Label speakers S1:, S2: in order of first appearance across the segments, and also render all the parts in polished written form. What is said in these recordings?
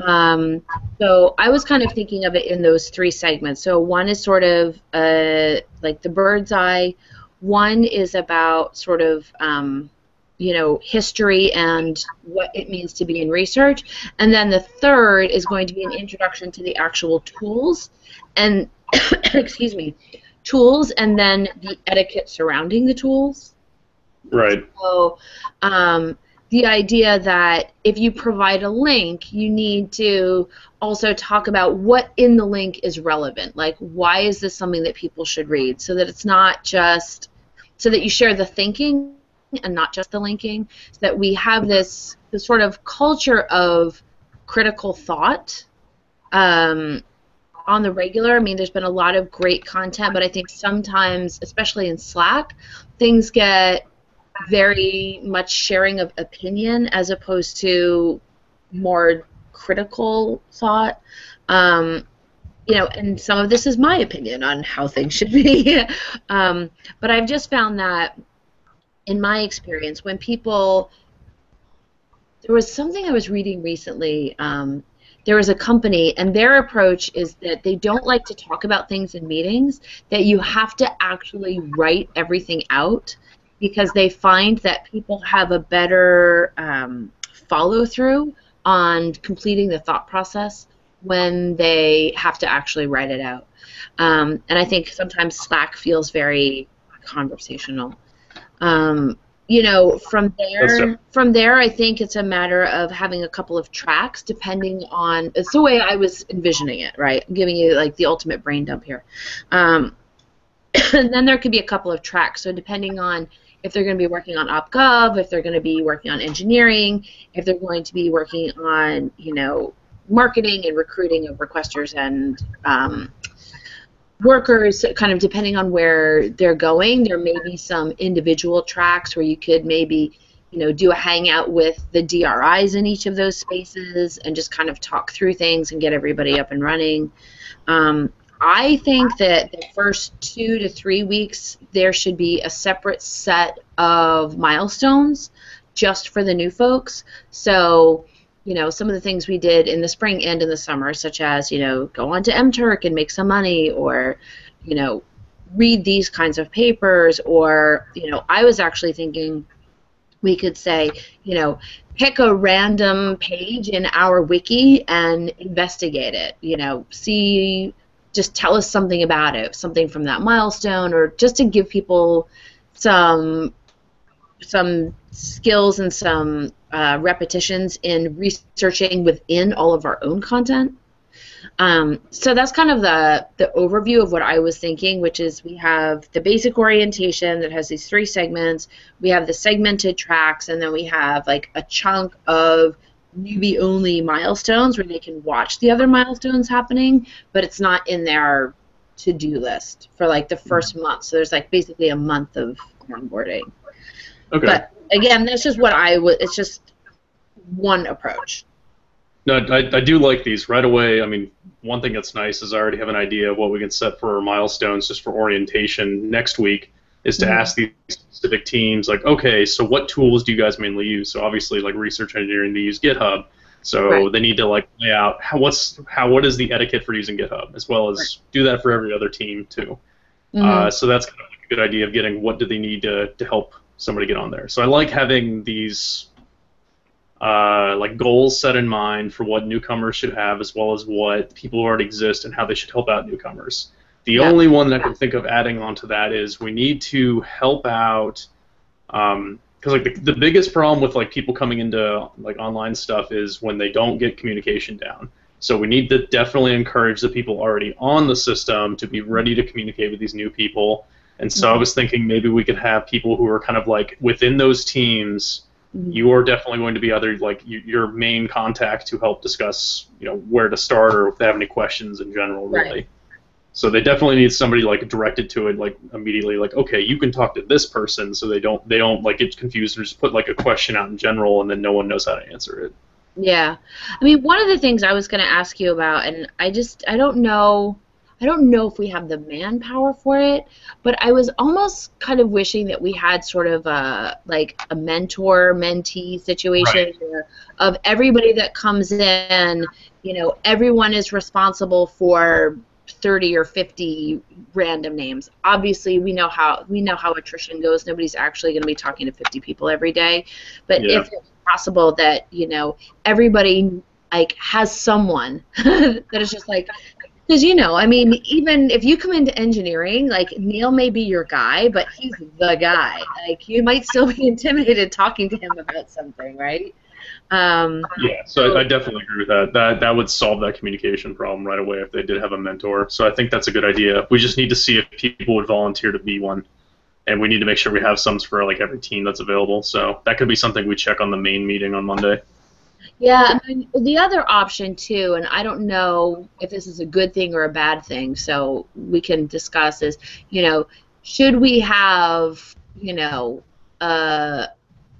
S1: So I was kind of thinking of it in those three segments. So one is sort of like the bird's eye. One is about sort of history and what it means to be in research. And then the third is going to be an introduction to the actual tools and, excuse me, tools and then the etiquette surrounding the tools.
S2: Right.
S1: So the idea that if you provide a link, you need to also talk about what in the link is relevant. Like, why is this something that people should read? So that it's not just, so that you share the thinking and not just the linking, so that we have this sort of culture of critical thought on the regular. I mean, there's been a lot of great content, but I think sometimes, especially in Slack, things get very much sharing of opinion as opposed to more critical thought. And some of this is my opinion on how things should be. But I've just found that in my experience, when people, there was something I was reading recently, there was a company, and their approach is that they don't like to talk about things in meetings, that you have to actually write everything out, because they find that people have a better follow-through on completing the thought process when they have to actually write it out. And I think sometimes Slack feels very conversational. From there, I think it's a matter of having a couple of tracks, depending on, it's the way I was envisioning it, right? I'm giving you like the ultimate brain dump here. And then there could be a couple of tracks, so depending on if they're going to be working on OpGov, if they're going to be working on engineering, if they're going to be working on, marketing and recruiting of requesters and workers, kind of depending on where they're going, there may be some individual tracks where you could maybe, do a hangout with the DRIs in each of those spaces and just kind of talk through things and get everybody up and running. I think that the first 2 to 3 weeks there should be a separate set of milestones just for the new folks. So, some of the things we did in the spring and in the summer, such as, go on to MTurk and make some money, or, read these kinds of papers, or, I was actually thinking we could say, pick a random page in our wiki and investigate it, just tell us something about it, something from that milestone, or just to give people some skills and some repetitions in researching within all of our own content. So that's kind of the overview of what I was thinking, which is we have the basic orientation that has these 3 segments, we have the segmented tracks, and then we have like a chunk of newbie-only milestones where they can watch the other milestones happening, but it's not in their to-do list for like the first month. So there's like basically a month of onboarding.
S2: Okay.
S1: But again, that's just what it's just one approach.
S2: No, I do like these right away. I mean, one thing that's nice is I already have an idea of what we can set for our milestones just for orientation next week, is to ask these specific teams, like, okay, so what tools do you guys mainly use? So obviously, like research engineering, they use GitHub. So they need to like lay out what is the etiquette for using GitHub, as well as do that for every other team too. So that's kind of like a good idea of getting what do they need to help somebody get on there. So I like having these like goals set in mind for what newcomers should have, as well as what people who already exist and how they should help out newcomers. The only one that I can think of adding on to that is we need to help out, because like the biggest problem with like people coming into like online stuff is when they don't get communication down. So we need to definitely encourage the people already on the system to be ready to communicate with these new people. And so I was thinking maybe we could have people who are kind of like within those teams. You are definitely going to be your main contact to help discuss, where to start or if they have any questions in general, really. Right. So they definitely need somebody like directed to it, like immediately, like, okay, you can talk to this person, so they don't like get confused or just put like a question out in general and then no one knows how to answer it.
S1: Yeah, I mean, one of the things I was going to ask you about, and I don't know, I don't know if we have the manpower for it, but I was almost kind of wishing that we had sort of a like a mentor mentee
S2: Right.
S1: situation where of everybody that comes in, everyone is responsible for 30 or 50 random names. Obviously, we know how attrition goes. Nobody's actually going to be talking to 50 people every day, but
S2: Yeah.
S1: if it's possible that, everybody like has someone that is just like, because, I mean, even if you come into engineering, like Neil may be your guy, but he's the guy. Like you might still be intimidated talking to him about something, right?
S2: Yeah, so I
S1: So
S2: definitely agree with that. That would solve that communication problem right away if they did have a mentor. So I think that's a good idea. We just need to see if people would volunteer to be one, and we need to make sure we have some for like every team that's available. So that could be something we check on the main meeting on Monday.
S1: yeah, I mean, the other option too, and I don't know if this is a good thing or a bad thing, so we can discuss is, you know, should we have, uh,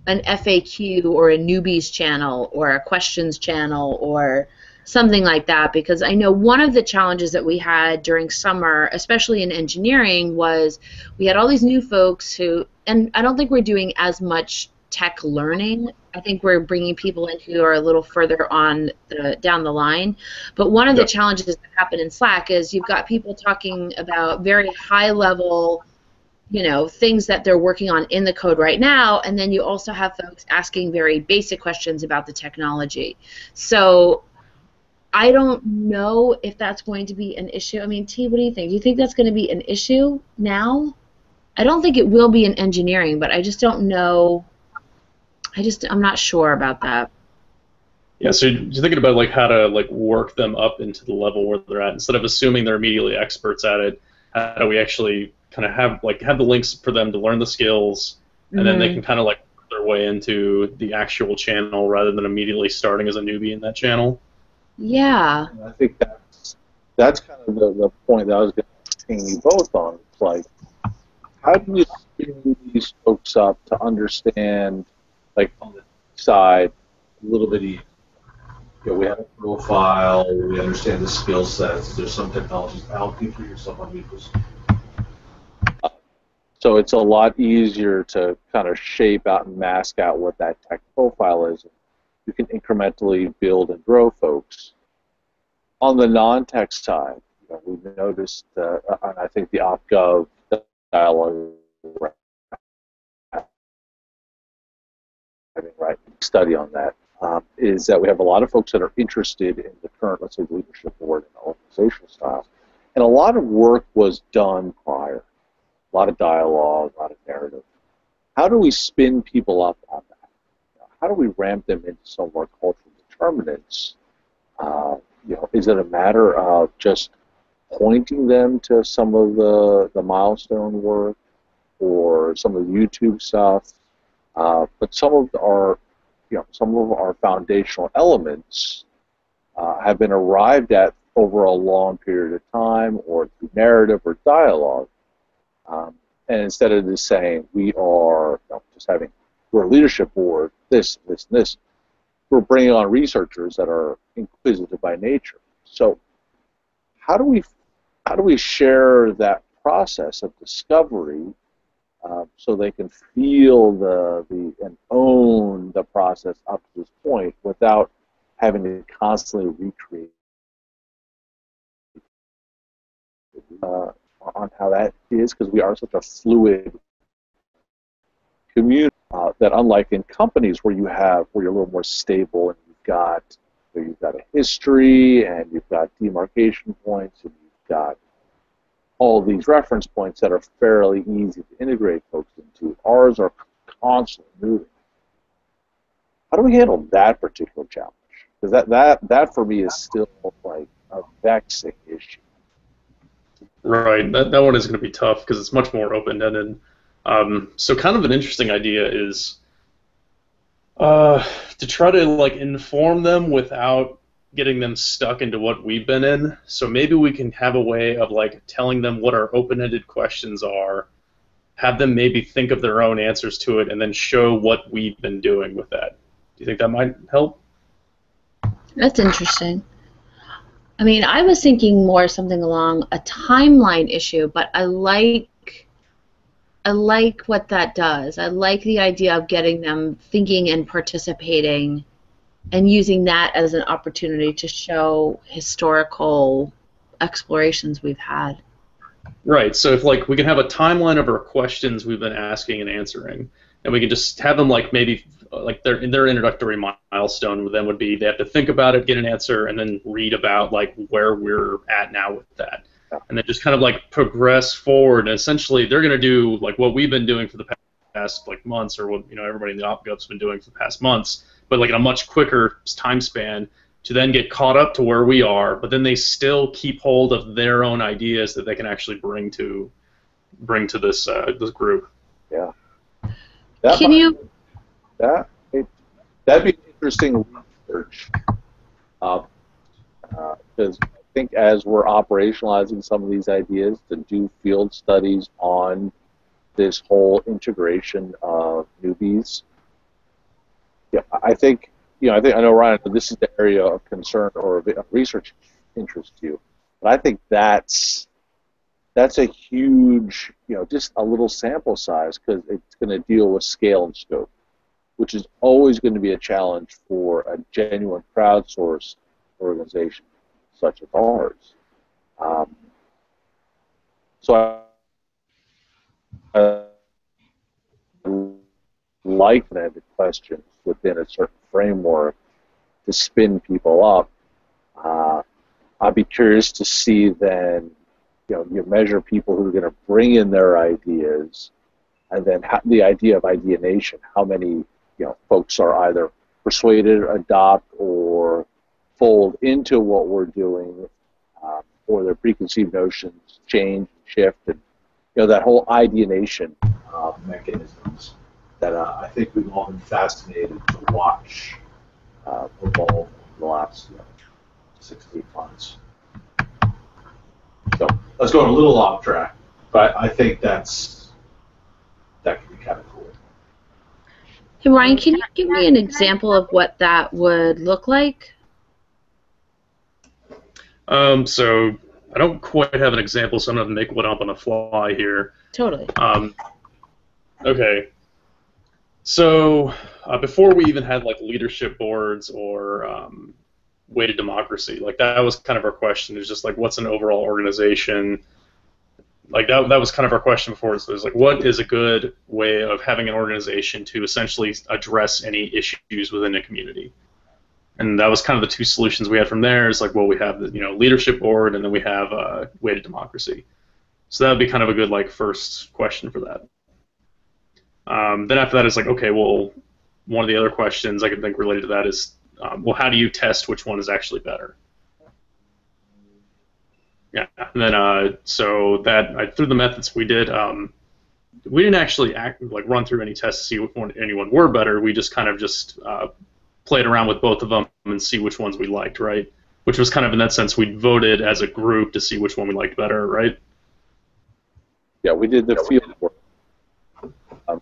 S1: an FAQ or a newbies channel or a questions channel or something like that, because I know one of the challenges that we had during summer, especially in engineering, was we had all these new folks who, and I don't think we're doing as much tech learning. I think we're bringing people in who are a little further on down the line. But one of the
S2: Yep.
S1: challenges that happen in Slack is you've got people talking about very high level, things that they're working on in the code right now, and then you also have folks asking very basic questions about the technology. So I don't know if that's going to be an issue. I mean, T, what do you think? Do you think that's going to be an issue now? I don't think it will be in engineering, but I just don't know. I'm not sure about that.
S2: Yeah, so you're thinking about like how to like work them up into the level where they're at instead of assuming they're immediately experts at it. How do we actually kind of have the links for them to learn the skills, and then they
S1: Hmm.
S2: can kind of like work their way into the actual channel rather than immediately starting as a newbie in that channel.
S1: Yeah.
S3: And I think that's kind of the point that I was going to ping you both on. It's like, how do you spin these folks up to understand, like on the side, a little bit easier? We have a profile, we understand the skill sets, there's some technologies, allocate yourself on equals. So it's a lot easier to kind of shape out and mask out what that tech profile is. You can incrementally build and grow folks. On the non-tech side, we've noticed, and I think the OpGov dialogue right study on that is that we have a lot of folks that are interested in the current, let's say, leadership board and organizational styles, and a lot of work was done prior, a lot of dialogue, a lot of narrative. How do we spin people up on that? How do we ramp them into some of our cultural determinants? Is it a matter of just pointing them to some of the milestone work or some of the YouTube stuff? But some of our foundational elements have been arrived at over a long period of time, or through narrative or dialogue. And instead of just saying we're a leadership board, this, this, and this, we're bringing on researchers that are inquisitive by nature. So how do we share that process of discovery so they can feel and own the process up to this point without having to constantly recreate uh, on how that is, because we are such a fluid community that, unlike in companies where you're a little more stable and you've got a history and you've got demarcation points and you've got all these reference points that are fairly easy to integrate folks into. Ours are constantly moving. How do we handle that particular challenge? Because that for me is still like a vexing issue.
S2: Right. That one is going to be tough because it's much more open-ended. So kind of an interesting idea is to try to like inform them without getting them stuck into what we've been in. So maybe we can have a way of like telling them what our open-ended questions are, have them maybe think of their own answers to it, and then show what we've been doing with that. Do you think that might help?
S1: That's interesting. I mean, I was thinking more something along a timeline issue, but I like what that does. I like the idea of getting them thinking and participating and using that as an opportunity to show historical explorations we've had.
S2: Right. So if like we can have a timeline of our questions we've been asking and answering, and we can just have them like maybe like their introductory milestone then would be they have to think about it, get an answer, and then read about like where we're at now with that, and then just kind of like progress forward. And essentially, they're going to do like what we've been doing for the past like months, or what everybody in the OpGov's been doing for the past months, but like in a much quicker time span to then get caught up to where we are, but then they still keep hold of their own ideas that they can actually bring to this this group.
S3: Yeah. That'd be interesting research. Because I think as we're operationalizing some of these ideas to do field studies on this whole integration of newbies, yeah, I know, Ryan, this is the area of concern or of research interest to you, but I think that's a huge, just a little sample size because it's going to deal with scale and scope, which is always going to be a challenge for a genuine crowdsourced organization such as ours. So I like that the questions within a certain framework to spin people up. I'd be curious to see then, you measure people who are going to bring in their ideas, and then the idea of ideation, how many folks are either persuaded, adopt, or fold into what we're doing, or their preconceived notions change, shift, and that whole ideation mechanisms that I think we've all been fascinated to watch evolve over the last 6 to 8 months. So let's go a little off track, but I think that could be kind of cool.
S1: Hey, Ryan, can you give me an example of what that would look like?
S2: So I don't quite have an example, so I'm going to make one up on the fly here.
S1: Totally.
S2: Okay. So before we even had like leadership boards or weighted democracy, like that was kind of our question. Is just like, what's an overall organization? Like that was kind of our question before. So it was like, what is a good way of having an organization to essentially address any issues within a community? And that was kind of the two solutions we had from there. Is like, well, we have the leadership board, and then we have weighted democracy. So that would be kind of a good like first question for that. Then after that, it's like, okay, well, one of the other questions I could think related to that is, well, how do you test which one is actually better? Yeah, and then so that through the methods we did, we didn't actually run through any tests to see which one anyone were better. We just kind of played around with both of them and see which ones we liked, right? Which was kind of in that sense we voted as a group to see which one we liked better, right?
S3: Yeah, we did the field work.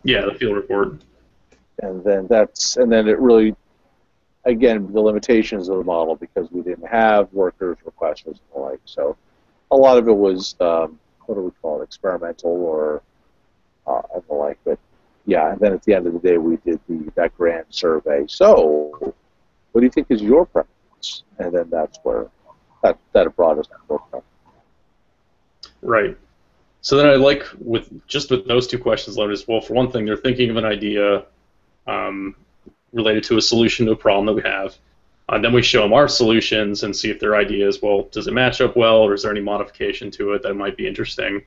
S2: Yeah, the field report.
S3: And then it really, again, the limitations of the model because we didn't have workers, requesters, and the like. So a lot of it was, what do we call it, experimental or and the like. But yeah, and then at the end of the day, we did that grand survey. So what do you think is your preference? And then that's where that brought us to work.
S2: Right. So then I like with those two questions alone is, well, for one thing, they're thinking of an idea related to a solution to a problem that we have. Then we show them our solutions and see if their ideas, well, does it match up well, or is there any modification to it that might be interesting?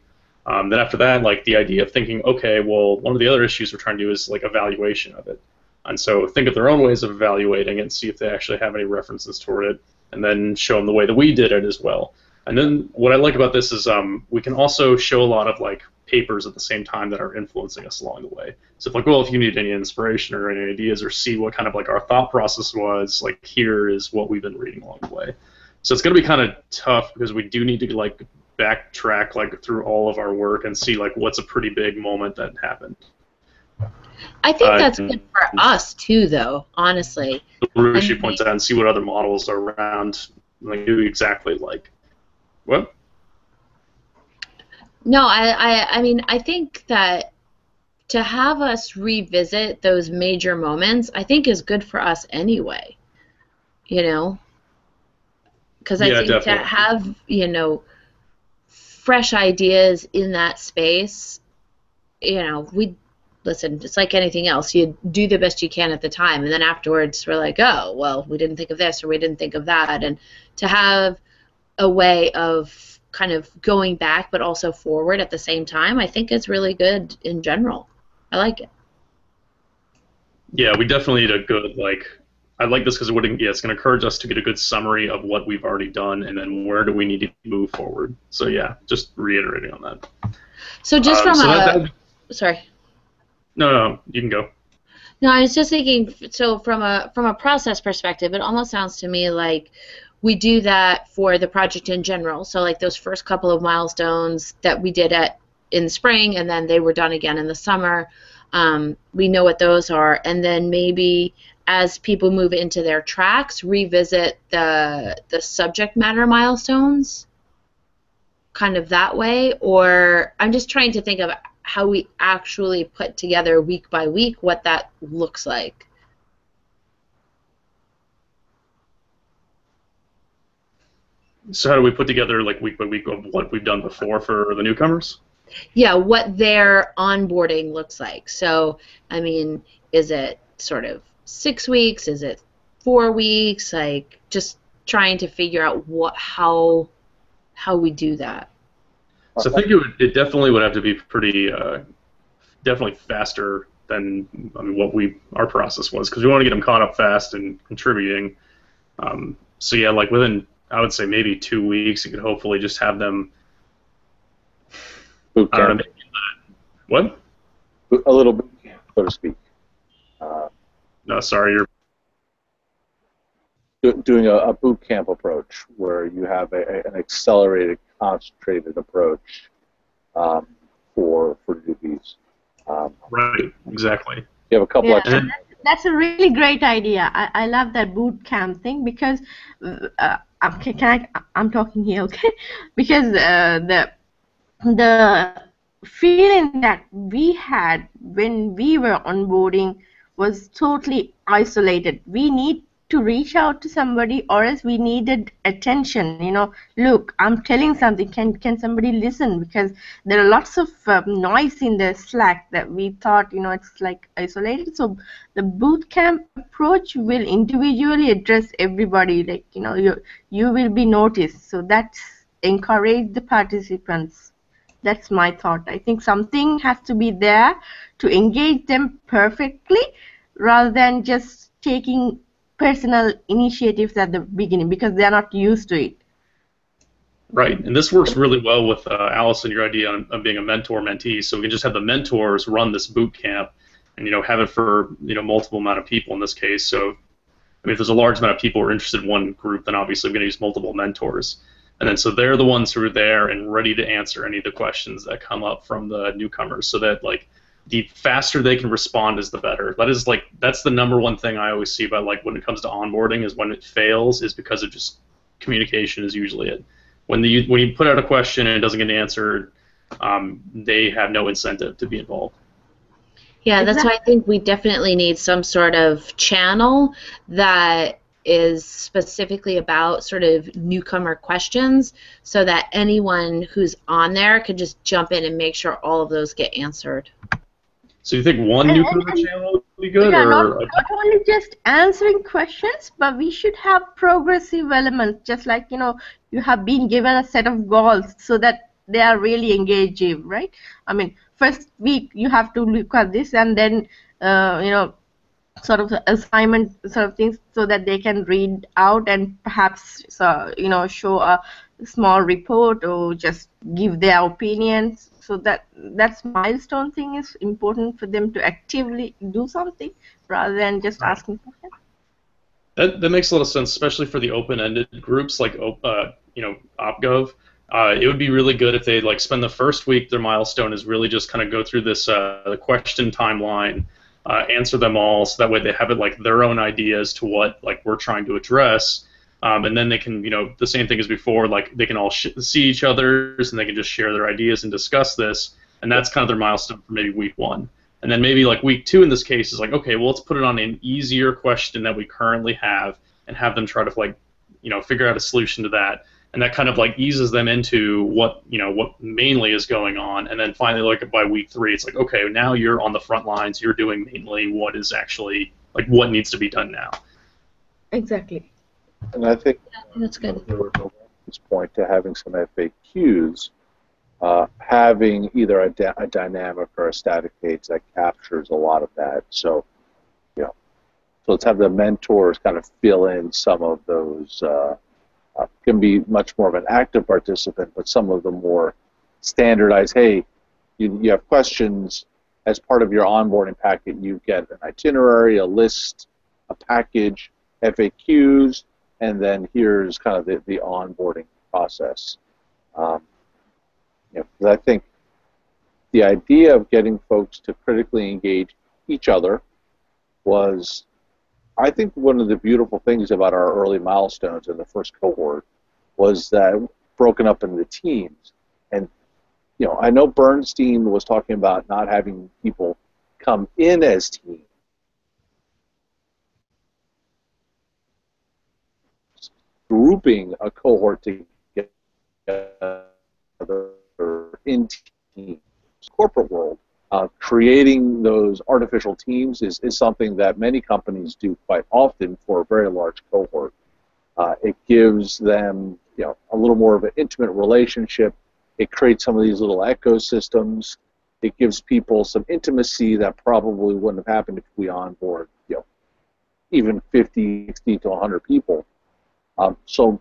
S2: Then after that, like the idea of thinking, okay, well, one of the other issues we're trying to do is like evaluation of it. And so think of their own ways of evaluating it and see if they actually have any references toward it, and then show them the way that we did it as well. And then what I like about this is we can also show a lot of like papers at the same time that are influencing us along the way. So if you need any inspiration or any ideas or see what kind of like our thought process was, like here is what we've been reading along the way. So it's going to be kind of tough because we do need to like backtrack like through all of our work and see like what's a pretty big moment that happened.
S1: I think that's good for us too, though. Honestly,
S2: Rushi points out and see what other models are around like do exactly like what?
S1: No, I mean, I think that to have us revisit those major moments, I think is good for us anyway, you know? Because I
S2: Yeah,
S1: think to
S2: definitely.
S1: have, fresh ideas in that space, we listen, it's like anything else. You do the best you can at the time, and then afterwards we're like, oh, well, we didn't think of this or we didn't think of that. And to have a way of kind of going back but also forward at the same time, I think is really good in general. I like it.
S2: Yeah, we definitely need a good like. I like this because it's going to encourage us to get a good summary of what we've already done, and then where do we need to move forward. So yeah, just reiterating on that.
S1: So just from
S2: So
S1: a,
S2: that
S1: sorry.
S2: no, you can go.
S1: No, I was just thinking, so from a process perspective, it almost sounds to me like we do that for the project in general. So like those first couple of milestones that we did in the spring, and then they were done again in the summer. We know what those are, and then maybe as people move into their tracks, revisit the subject matter milestones, kind of that way. Or I'm just trying to think of how we actually put together week by week what that looks like.
S2: So how do we put together like week by week of what we've done before for the newcomers?
S1: Yeah, what their onboarding looks like. So, I mean, is it sort of 6 weeks? Is it 4 weeks? Like, just trying to figure out how we do that.
S2: So I think it definitely would have to be pretty definitely faster than what our process was because we want to get them caught up fast and contributing. So yeah, like within I would say maybe 2 weeks, you could hopefully just have them.
S3: Boot
S2: I don't know.
S3: camp.
S2: What?
S3: A little boot camp, so to speak. Uh,
S2: No, sorry, you're.
S3: Doing a boot camp approach where you have an accelerated, concentrated approach for newbies.
S2: Right, exactly.
S3: You have a couple
S4: Yeah,
S3: extra.
S4: that's a really great idea. I love that boot camp thing because I'm talking here, okay? Because the feeling that we had when we were onboarding was totally isolated. We need to reach out to somebody, or else we needed attention. Look, I'm telling something. Can somebody listen? Because there are lots of noise in the Slack that we thought it's like isolated. So the boot camp approach will individually address everybody. Like you will be noticed. So that's encourage the participants. That's my thought. I think something has to be there to engage them perfectly rather than just taking personal initiatives at the beginning because they're not used to it.
S2: Right, and this works really well with Allison, your idea of being a mentor-mentee. So we can just have the mentors run this boot camp, and have it for multiple amount of people in this case. So, if there's a large amount of people who are interested in one group, then obviously we're going to use multiple mentors. And then so they're the ones who are there and ready to answer any of the questions that come up from the newcomers, so that like the faster they can respond is the better. That's the number one thing I always see about like when it comes to onboarding is when it fails is because of just communication is usually it. When you put out a question and it doesn't get answered, they have no incentive to be involved.
S1: Yeah, that's why I think we definitely need some sort of channel that is specifically about sort of newcomer questions so that anyone who's on there could just jump in and make sure all of those get answered.
S2: So you think one newcomer channel would be good?
S4: Yeah,
S2: or
S4: not only just answering questions, but we should have progressive elements, just like, you have been given a set of goals so that they are really engaging, right? I mean, first week you have to look at this and then, sort of assignment sort of things so that they can read out and perhaps show a small report or just give their opinions. So that's milestone thing is important for them to actively do something rather than just asking questions.
S2: That makes a lot of sense, especially for the open-ended groups like OpGov. It would be really good if they like spend the first week. Their milestone is really just kind of go through this the question timeline. Answer them all, so that way they have it like their own ideas to what like we're trying to address, and then they can, the same thing as before, like they can all see each other's, and they can just share their ideas and discuss this, and that's kind of their milestone for maybe week 1. And then maybe like week 2 in this case is like, okay, well, let's put it on an easier question that we currently have, and have them try to like, figure out a solution to that. And that kind of like eases them into what mainly is going on. And then finally, like by week 3, it's like, okay, now you're on the front lines. You're doing mainly what is actually like what needs to be done now.
S4: Exactly.
S3: And I think
S1: that's good.
S3: This point to having some FAQs, having either a dynamic or a static page that captures a lot of that. So, so let's have the mentors kind of fill in some of those. Can be much more of an active participant, but some of the more standardized. Hey, you have questions as part of your onboarding packet. You get an itinerary, a list, a package, FAQs, and then here's kind of the onboarding process. I think the idea of getting folks to critically engage each other was, I think, one of the beautiful things about our early milestones in the first cohort was that broken up into teams. And I know Bernstein was talking about not having people come in as teams. Grouping a cohort together in teams. Corporate world, creating those artificial teams is something that many companies do quite often for a very large cohort. It gives them a little more of an intimate relationship. It creates some of these little ecosystems. It gives people some intimacy that probably wouldn't have happened if we onboard even 50, 60 to 100 people. So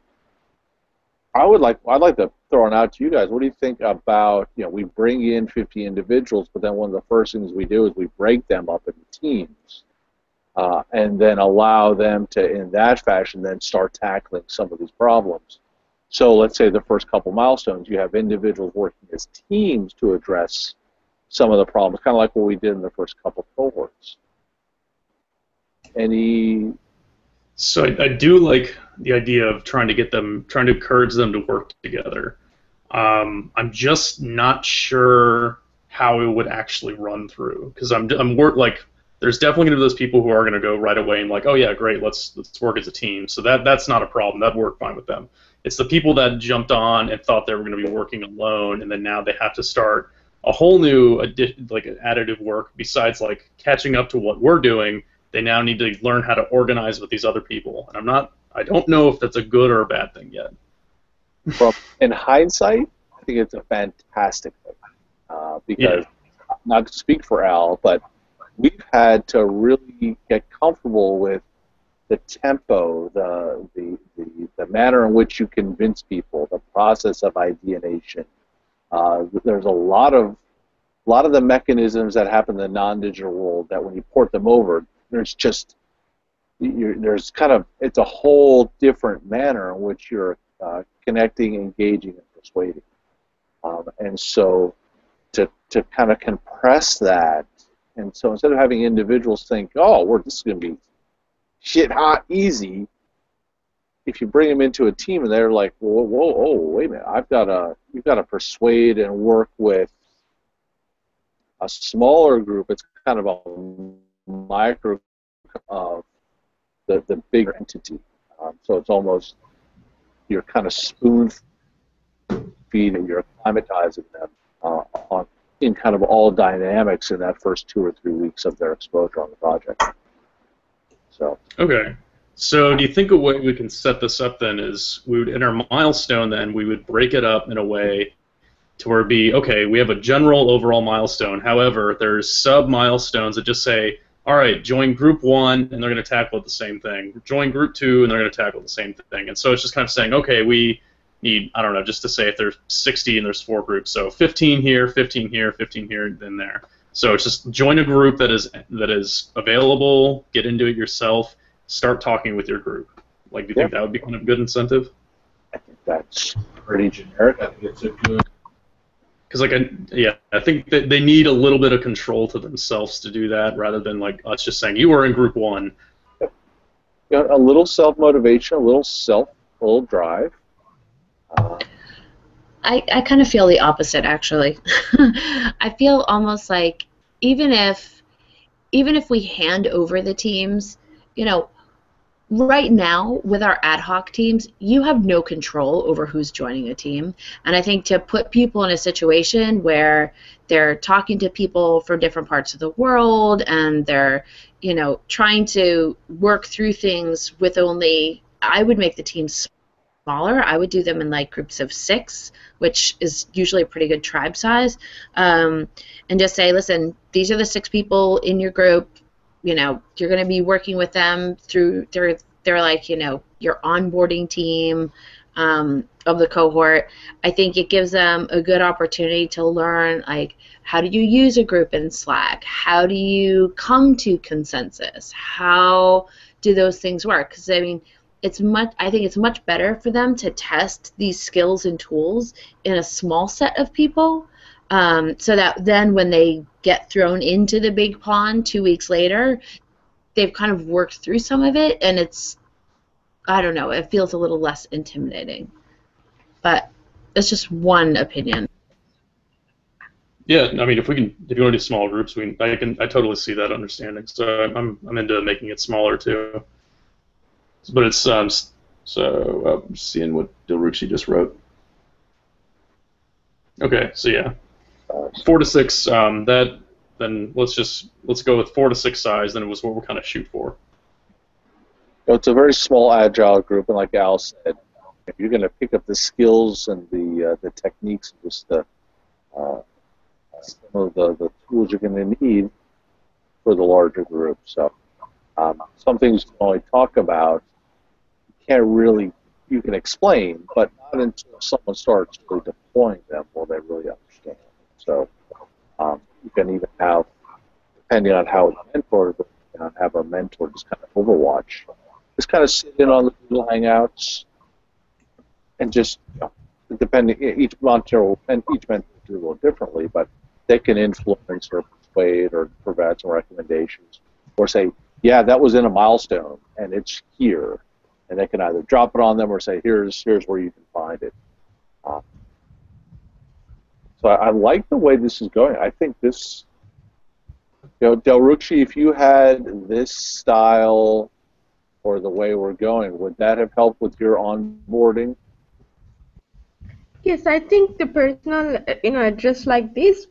S3: I'd like to throw it out to you guys. What do you think about, we bring in 50 individuals, but then one of the first things we do is we break them up into teams, and then allow them to, in that fashion, then start tackling some of these problems. So let's say the first couple milestones, you have individuals working as teams to address some of the problems, kind of like what we did in the first couple cohorts.
S2: So I do like the idea of trying to encourage them to work together. I'm just not sure how it would actually run through, because there's definitely going to be those people who are going to go right away and like, oh yeah, great, let's work as a team. So that's not a problem. That worked fine with them. It's the people that jumped on and thought they were going to be working alone, and then now they have to start a whole new additive work besides like catching up to what we're doing. They now need to learn how to organize with these other people, and I don't know if that's a good or a bad thing yet.
S3: Well, in hindsight, I think it's a fantastic thing, because not to speak for Al, but we've had to really get comfortable with the tempo, the manner in which you convince people, the process of ideation. There's a lot of the mechanisms that happen in the non-digital world that when you port them over, it's a whole different manner in which you're connecting, engaging, and persuading. And so to kind of compress that, and so instead of having individuals think, oh, this is going to be shit hot easy, if you bring them into a team and they're like, whoa, wait a minute, you've got to persuade and work with a smaller group. It's kind of a micro of the bigger entity. So it's almost, you're kind of spoon feeding, you're acclimatizing them in kind of all dynamics in that first 2 or 3 weeks of their exposure on the project. So.
S2: Okay. So do you think a way we can set this up then is in our milestone then, we would break it up in a way to where it'd be, okay, we have a general overall milestone. However, there's sub-milestones that just say, all right, join group 1, and they're going to tackle the same thing. Join group 2, and they're going to tackle the same thing. And so it's just kind of saying, okay, we need, I don't know, just to say if there's 60 and there's 4 groups, so 15 here, 15 here, 15 here, and then there. So it's just join a group that is available, get into it yourself, start talking with your group. Like, do you think that would be kind of a good incentive?
S3: I think that's pretty generic. I think it's a good...
S2: Because, I think that they need a little bit of control to themselves to do that, rather than, like, us just saying, you were in group 1.
S3: A little self-motivation, a little full drive.
S1: I kind of feel the opposite, actually. I feel almost like even if we hand over the teams, you know, right now with our ad hoc teams, you have no control over who's joining a team. And I think to put people in a situation where they're talking to people from different parts of the world and they're, trying to work through things with only, I would make the teams smaller. I would do them in like groups of 6, which is usually a pretty good tribe size, and just say, listen, these are the 6 people in your group. You're going to be working with them through. They're like your onboarding team of the cohort. I think it gives them a good opportunity to learn, like, how do you use a group in Slack? How do you come to consensus? How do those things work? Because I mean, I think it's much better for them to test these skills and tools in a small set of people, so that then when they get thrown into the big pond 2 weeks later, they've kind of worked through some of it, and I don't know, it feels a little less intimidating. But it's just one opinion.
S2: Yeah, I mean, if you want to do small groups, I totally see that understanding. So I'm into making it smaller too. But it's so I'm seeing what Dilruxi just wrote. Okay, so yeah, 4 to 6. Then let's go with 4 to 6 size. Then it was what we're kind of shoot for.
S3: It's a very small, agile group, and like Al said, if you're going to pick up the skills and the techniques, and just some of the tools you're going to need for the larger group. So some things you can only talk about. You can explain, but not until someone starts really deploying them will they really understand. So you can even have, depending on how it's mentored, have a mentor just kind of overwatch. Just kind of sit in on the Google Hangouts and just, depending, each mentor will do a little differently, but they can influence or persuade or provide some recommendations or say, yeah, that was in a milestone and it's here. And they can either drop it on them or say, here's where you can find it. So I like the way this is going. I think this, Dilruxi, if you had this style or the way we're going, would that have helped with your onboarding?
S4: Yes, I think the personal, address like this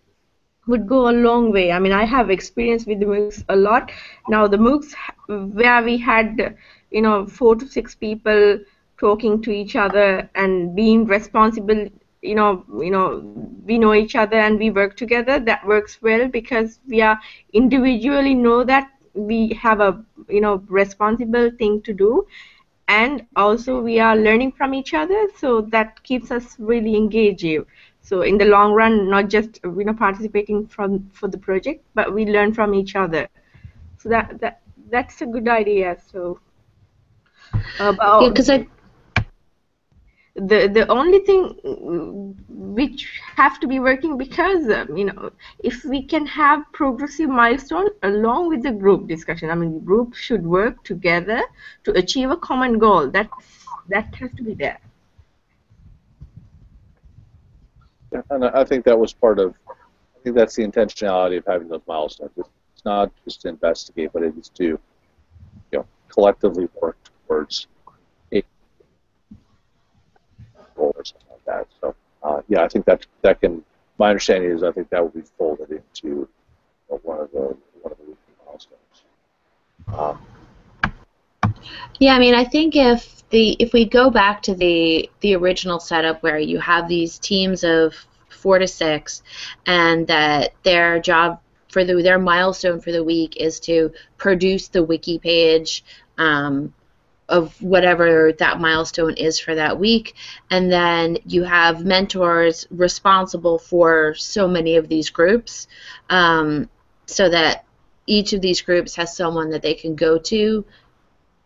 S4: would go a long way. I mean, I have experience with the MOOCs a lot. Now, the MOOCs where we had, 4 to 6 people talking to each other and being responsible, we know each other and we work together. That works well because we are individually know that we have a, responsible thing to do. And also we are learning from each other, so that keeps us really engaged. So in the long run, not just participating for the project, but we learn from each other. So that's a good idea. So about the only thing which have to be working, because if we can have progressive milestone along with the group discussion. I mean, group should work together to achieve a common goal. That has to be there.
S3: Yeah, and I think that was part of. I think that's the intentionality of having those milestones. It's not just to investigate, but it is to, collectively work towards a goal or something like that. So, yeah, I think that can. My understanding is I think that will be folded into one of the milestones.
S1: Yeah, I mean, I think if we go back to the original setup where you have these teams of 4 to 6, and that their job for their milestone for the week is to produce the wiki page of whatever that milestone is for that week, and then you have mentors responsible for so many of these groups, so that each of these groups has someone that they can go to,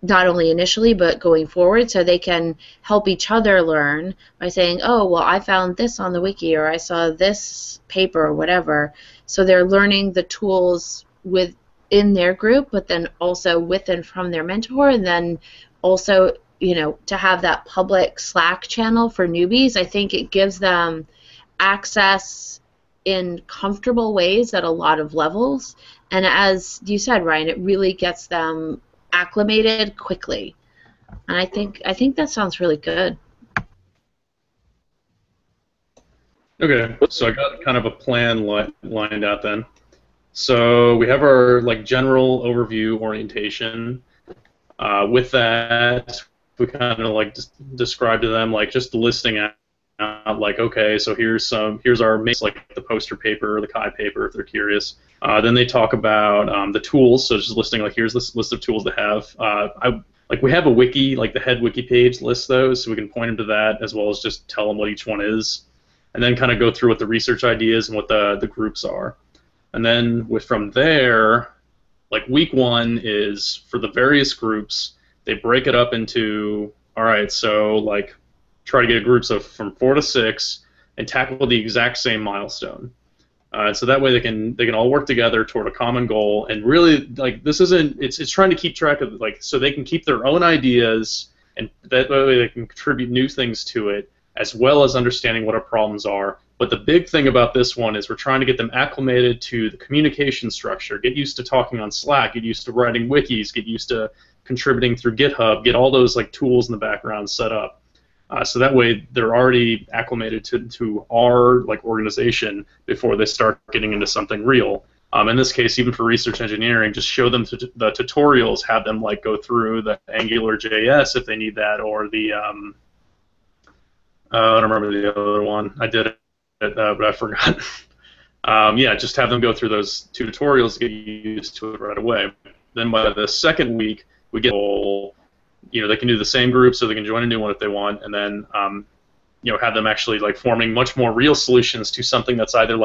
S1: not only initially but going forward, so they can help each other learn by saying, oh, well, I found this on the wiki, or I saw this paper, or whatever. So they're learning the tools within their group, but then also with and from their mentor, and then also to have that public Slack channel for newbies. I think it gives them access in comfortable ways at a lot of levels. And as you said, Ryan, it really gets them acclimated quickly. And I think that sounds really good.
S2: Okay, so I got kind of a plan lined out then. So we have our general overview orientation. With that, we kind of describe to them just listing out okay, so here's our main, the poster paper or the Kai paper if they're curious. Then they talk about the tools, so just listing here's this list of tools to have. We have a wiki, the head wiki page lists those, so we can point them to that as well as just tell them what each one is, and then kind of go through what the research ideas and what the groups are. And then from there, week 1 is for the various groups, they break it up into, all right, so try to get groups of from 4 to 6 and tackle the exact same milestone. So that way they can all work together toward a common goal, and really this isn't it's trying to keep track of so they can keep their own ideas, and that way they can contribute new things to it as well as understanding what our problems are. But the big thing about this one is we're trying to get them acclimated to the communication structure, get used to talking on Slack, get used to writing wikis, get used to contributing through GitHub, get all those tools in the background set up. So that way they're already acclimated to our organization before they start getting into something real. In this case, even for research engineering, just show them the tutorials, have them go through the AngularJS if they need that, or the I don't remember the other one. I did it, but I forgot. Yeah, just have them go through those tutorials to get used to it right away. Then by the second week, we get they can do the same group, so they can join a new one if they want, and then have them actually forming much more real solutions to something that's either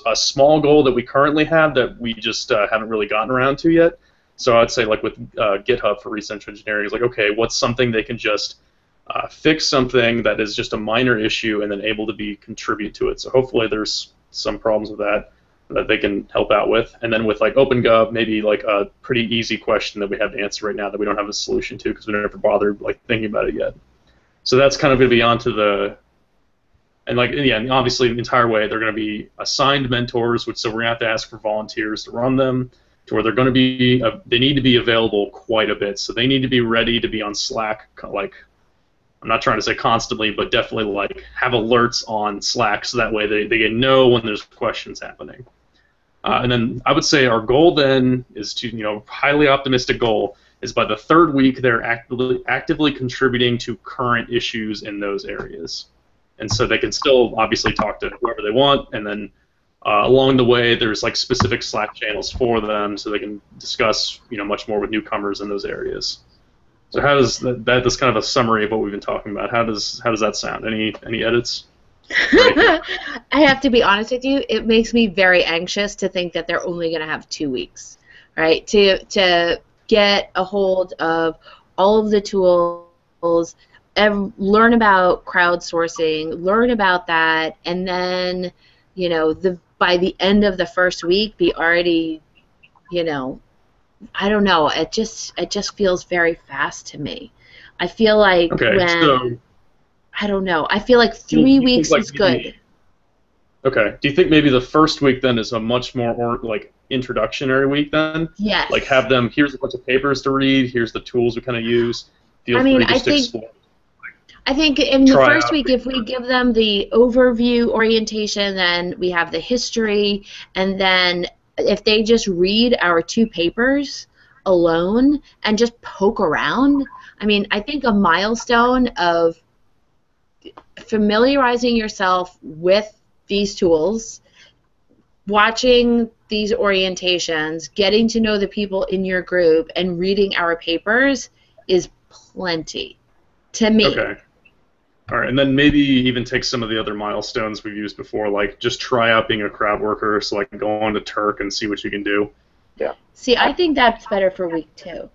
S2: a small goal that we currently have that we just haven't really gotten around to yet. So I'd say with GitHub for research engineering is okay, what's something they can just fix something that is just a minor issue and then able to contribute to it. So hopefully there's some problems with that they can help out with. And then with OpenGov, maybe a pretty easy question that we have to answer right now that we don't have a solution to because we never bothered thinking about it yet. So that's kind of going to be onto the, and and obviously the entire way they're going to be assigned mentors, so we're going to have to ask for volunteers to run them, to where they're going to be, they need to be available quite a bit. So they need to be ready to be on Slack, I'm not trying to say constantly, but definitely have alerts on Slack so that way they know when there's questions happening. And then I would say our goal then is to, highly optimistic goal is by the 3rd week they're actively contributing to current issues in those areas. And so they can still obviously talk to whoever they want, and then along the way there's specific Slack channels for them so they can discuss much more with newcomers in those areas. So how does that's kind of a summary of what we've been talking about. How does that sound? Any edits?
S1: I have to be honest with you. It makes me very anxious to think that they're only going to have 2 weeks, right? To get a hold of all of the tools, learn about crowdsourcing, learn about that, and then by the end of the first week be already, I don't know. It just feels very fast to me. I feel like I don't know. I feel like 3 weeks is good.
S2: Okay. Do you think maybe the first week then is a much more introductory week then?
S1: Yes.
S2: Have them, here's a bunch of papers to read, here's the tools we kind of use. Feel free just to explore.
S1: I think in the first week, if we give them the overview orientation, then we have the history, and then if they just read our 2 papers alone and just poke around, I think a milestone of familiarizing yourself with these tools, watching these orientations, getting to know the people in your group, and reading our papers is plenty to me.
S2: Okay. All right, and then maybe even take some of the other milestones we've used before, just try out being a crowd worker, so go on to Turk and see what you can do.
S3: Yeah.
S1: See, I think that's better for week 2.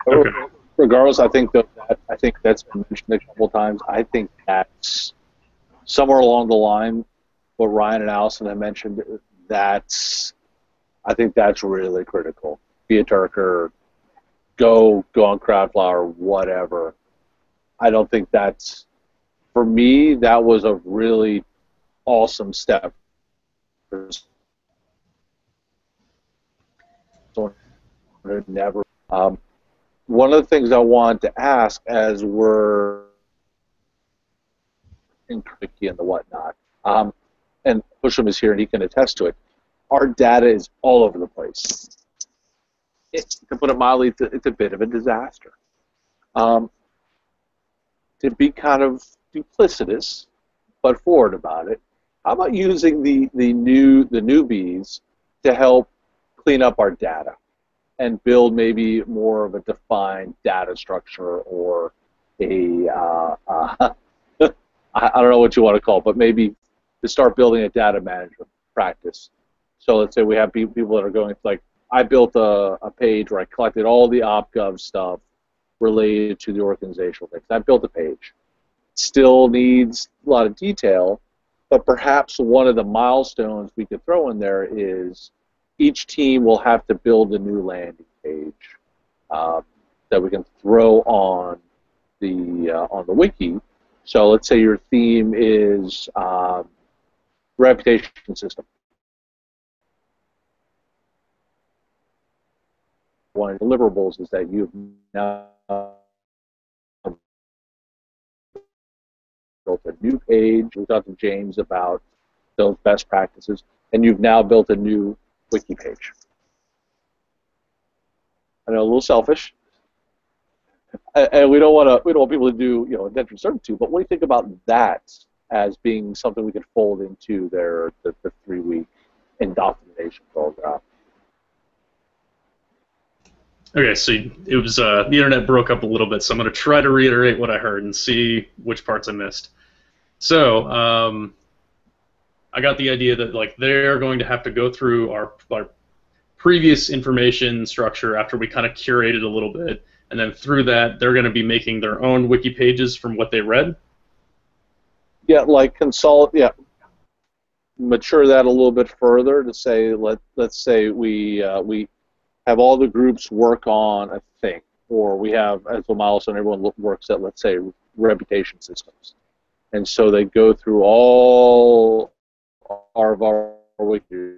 S2: Okay.
S3: Regardless, I think that's been mentioned a couple times. I think that's somewhere along the line what Ryan and Allison have mentioned. I think that's really critical. Be a Turker, go on Crowdflower, whatever. I don't think that's, for me, that was a really awesome step for someone who never. One of the things I wanted to ask as we're in Wiki and the whatnot, and Pusham is here and he can attest to it, our data is all over the place. To put it mildly, it's a bit of a disaster. To be kind of duplicitous, but forward about it, how about using the newbies to help clean up our data and build maybe more of a defined data structure, or a I don't know what you want to call it, but maybe to start building a data management practice. So let's say we have people that are going, like, I built a page where I collected all the OpGov stuff related to the organizational things. I built a page. Still needs a lot of detail, but perhaps one of the milestones we could throw in there is each team will have to build a new landing page that we can throw on the wiki. So let's say your theme is reputation system. One of the deliverables is that you've now built a new page. We talked to James about those best practices, and you've now built a new wiki page. I know, a little selfish, and we don't want people to do, indentured servitude. But what do you think about that as being something we could fold into the 3-week indoctrination program?
S2: Okay, so it was the internet broke up a little bit, so I'm going to try to reiterate what I heard and see which parts I missed. So I got the idea that, like, they're going to have to go through our previous information structure after we kind of curated a little bit, and then through that they're going to be making their own wiki pages from what they read.
S3: Yeah, like mature that a little bit further to say, let's say we have all the groups work on a thing, or we have, as a milestone, everyone works at, let's say, reputation systems. And so they go through all of our wikis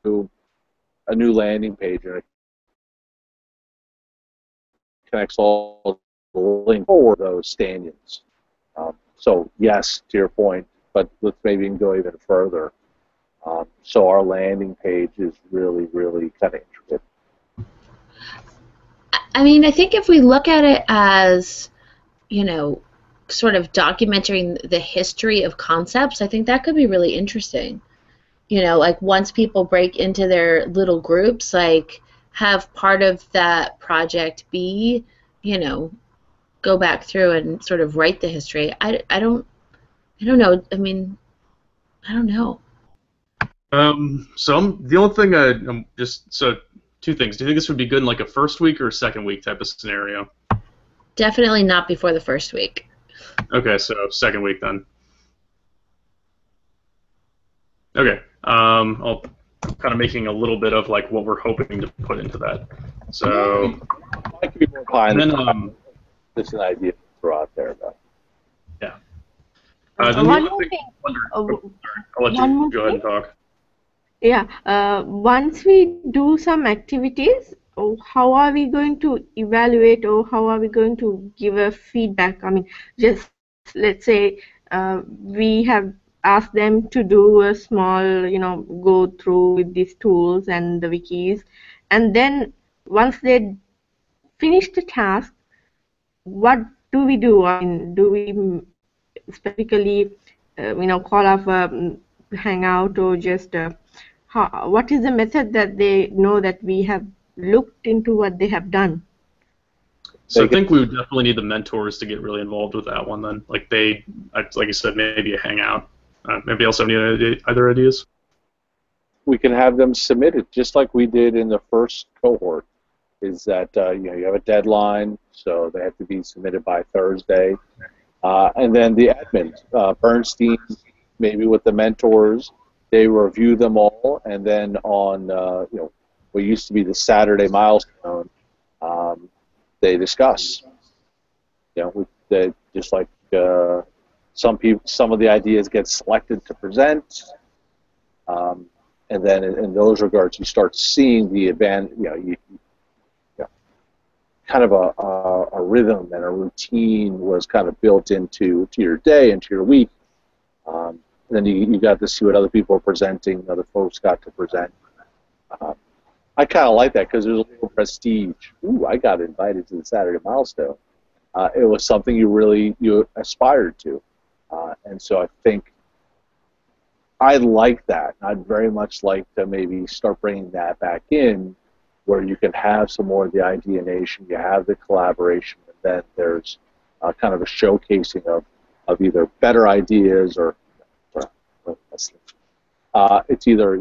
S3: to a new landing page, and it connects all the link for those stand-ins. So yes, to your point, but let's maybe go even further. So our landing page is really, really kind of intricate.
S1: I mean, I think if we look at it as, sort of documenting the history of concepts, I think that could be really interesting. Like, once people break into their little groups, like, have part of that project be, go back through and sort of write the history. I don't know. I mean, I don't know.
S2: So the only thing I'm so 2 things. Do you think this would be good in, like, a first week or a second week type of scenario?
S1: Definitely not before the first week.
S2: Okay, so second week then. Okay, I'll kind of making a little bit of, like, what we're hoping to put into that. So
S3: I could be more behind. This is an idea to throw out there, though.
S2: Yeah.
S4: One more thing.
S2: I'll let you go ahead and talk.
S4: Yeah. Once we do some activities, how are we going to evaluate, or how are we going to give a feedback? I mean, just let's say we have asked them to do a small, go through with these tools and the wikis, and then once they finish the task, what do we do? I mean, do we specifically, call off a Hangout, or just what is the method that they know that we have looked into what they have done?
S2: So I think we would definitely need the mentors to get really involved with that one then. Like you said, maybe a Hangout. Maybe else have any other ideas?
S3: We can have them submit it just like we did in the first cohort. Is that you have a deadline, so they have to be submitted by Thursday, and then the admins, Bernstein, maybe with the mentors, they review them all, and then on what used to be the Saturday milestone, they discuss. Just like some of the ideas get selected to present, and then in those regards, you start seeing the advantage. Kind of a rhythm and a routine was kind of built into your day, into your week. Then you got to see what other people are presenting, other folks got to present. I kind of like that because there's a little prestige. Ooh, I got invited to the Saturday milestone. It was something you aspired to. And so I think I like that. I'd very much like to maybe start bringing that back in, where you can have some more of the ideation, you have the collaboration, and then there's kind of a showcasing of either better ideas or it's either,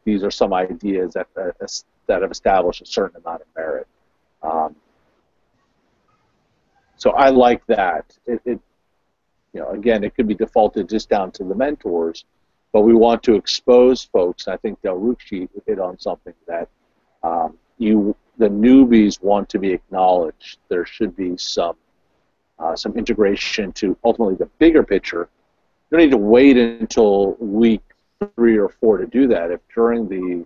S3: these are some ideas that have established a certain amount of merit. So I like that. Again, it could be defaulted just down to the mentors, but we want to expose folks. I think Del Rucci hit on something that the newbies want to be acknowledged. There should be some integration to ultimately the bigger picture. You don't need to wait until week 3 or 4 to do that. If during the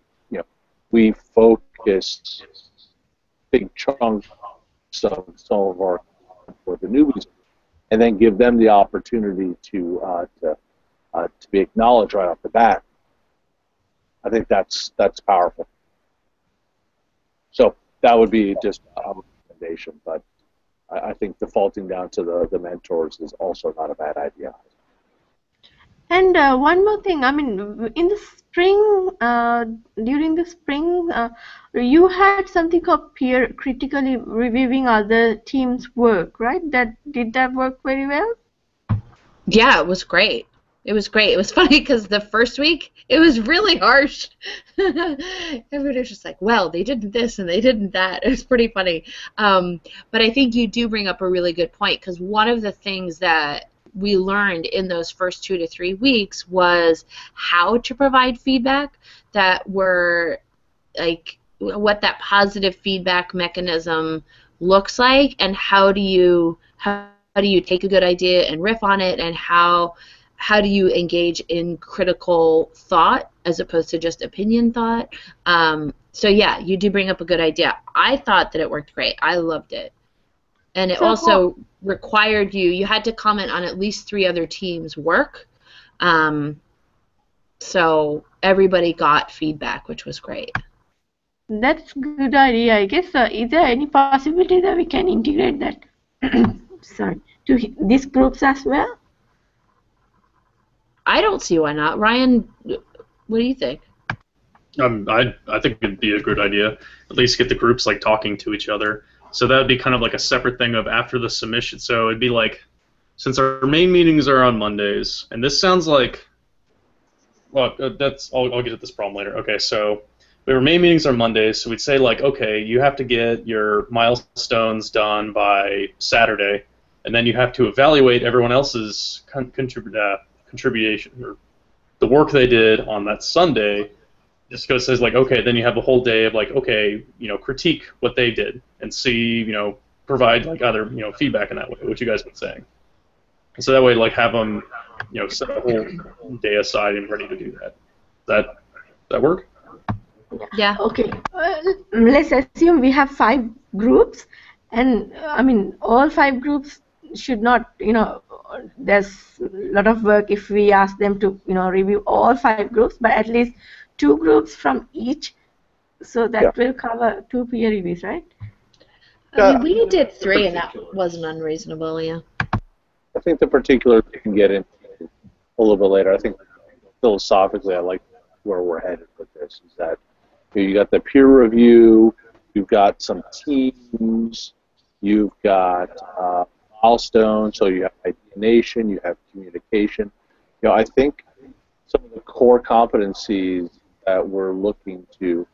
S3: we focus big chunks of some of our for the newbies, and then give them the opportunity to be acknowledged right off the bat, I think that's powerful. So that would be just a recommendation, but I think defaulting down to the mentors is also not a bad idea.
S4: And one more thing, I mean, in the spring, during the spring, you had something called peer critically reviewing other teams' work, right? Did that work very well?
S1: Yeah, it was great. It was great. It was funny because the first week, it was really harsh. Everybody was just like, well, they did this and they didn't that. It was pretty funny. But I think you do bring up a really good point, because one of the things that we learned in those first 2 to 3 weeks was how to provide feedback that were like what that positive feedback mechanism looks like, and how do you take a good idea and riff on it, and how do you engage in critical thought as opposed to just opinion thought. So yeah, you do bring up a good idea. I thought that it worked great. I loved it. And it also required you had to comment on at least 3 other teams' work. So everybody got feedback, which was great.
S4: That's a good idea. I guess, is there any possibility that we can integrate that to these groups as well?
S1: I don't see why not. Ryan, what do you think?
S2: I think it'd be a good idea. At least get the groups like talking to each other. So that would be kind of like a separate thing of after the submission. So it'd be like, since our main meetings are on Mondays, and this sounds like, well, I'll get at this problem later. Okay, so our main meetings are Mondays, so we'd say like, okay, you have to get your milestones done by Saturday, and then you have to evaluate everyone else's contribution or the work they did on that Sunday. Just says like, okay, then you have a whole day of like, okay, critique what they did and see, provide like other, feedback in that way, what you guys been saying. And so that way, like, have them, set a whole day aside and ready to do that. That work?
S1: Yeah.
S4: Okay. Let's assume we have 5 groups, and I mean, all 5 groups should not, there's a lot of work if we ask them to, review all 5 groups, but at least 2 groups from each, so that will cover 2 peer reviews, right?
S1: I mean, we did 3, and that wasn't unreasonable, yeah.
S3: I think the particular we can get into a little bit later. I think philosophically, I like where we're headed with this. Is that you got the peer review, you've got some teams, you've got milestones, so you have ideation, you have communication. I think some of the core competencies that we're looking to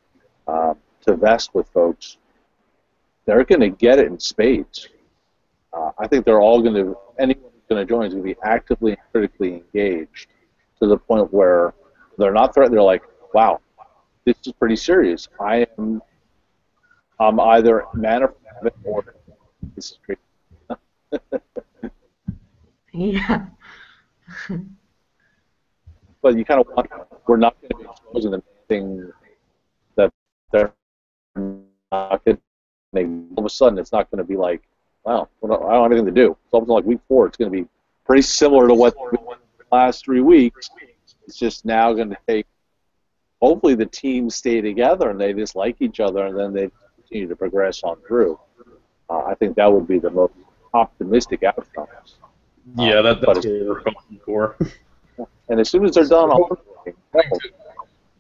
S3: vest with folks, they're going to get it in spades. I think they're all going to, anyone who's going to join is going to be actively and critically engaged to the point where they're not threatened. They're like, wow, this is pretty serious. I'm either man or This is great.
S4: Yeah.
S3: But you kind of want, we're not going to be exposing them to anything that they're not going to, all of a sudden it's not going to be like, wow, I don't have anything to do. It's almost like week 4, it's going to be pretty similar to what the last 3 weeks. It's just now going to take, hopefully the teams stay together and they just like each other and then they continue to progress on through. I think that would be the most optimistic outcomes.
S2: Yeah, that's what we're hoping for.
S3: And as soon as they're done,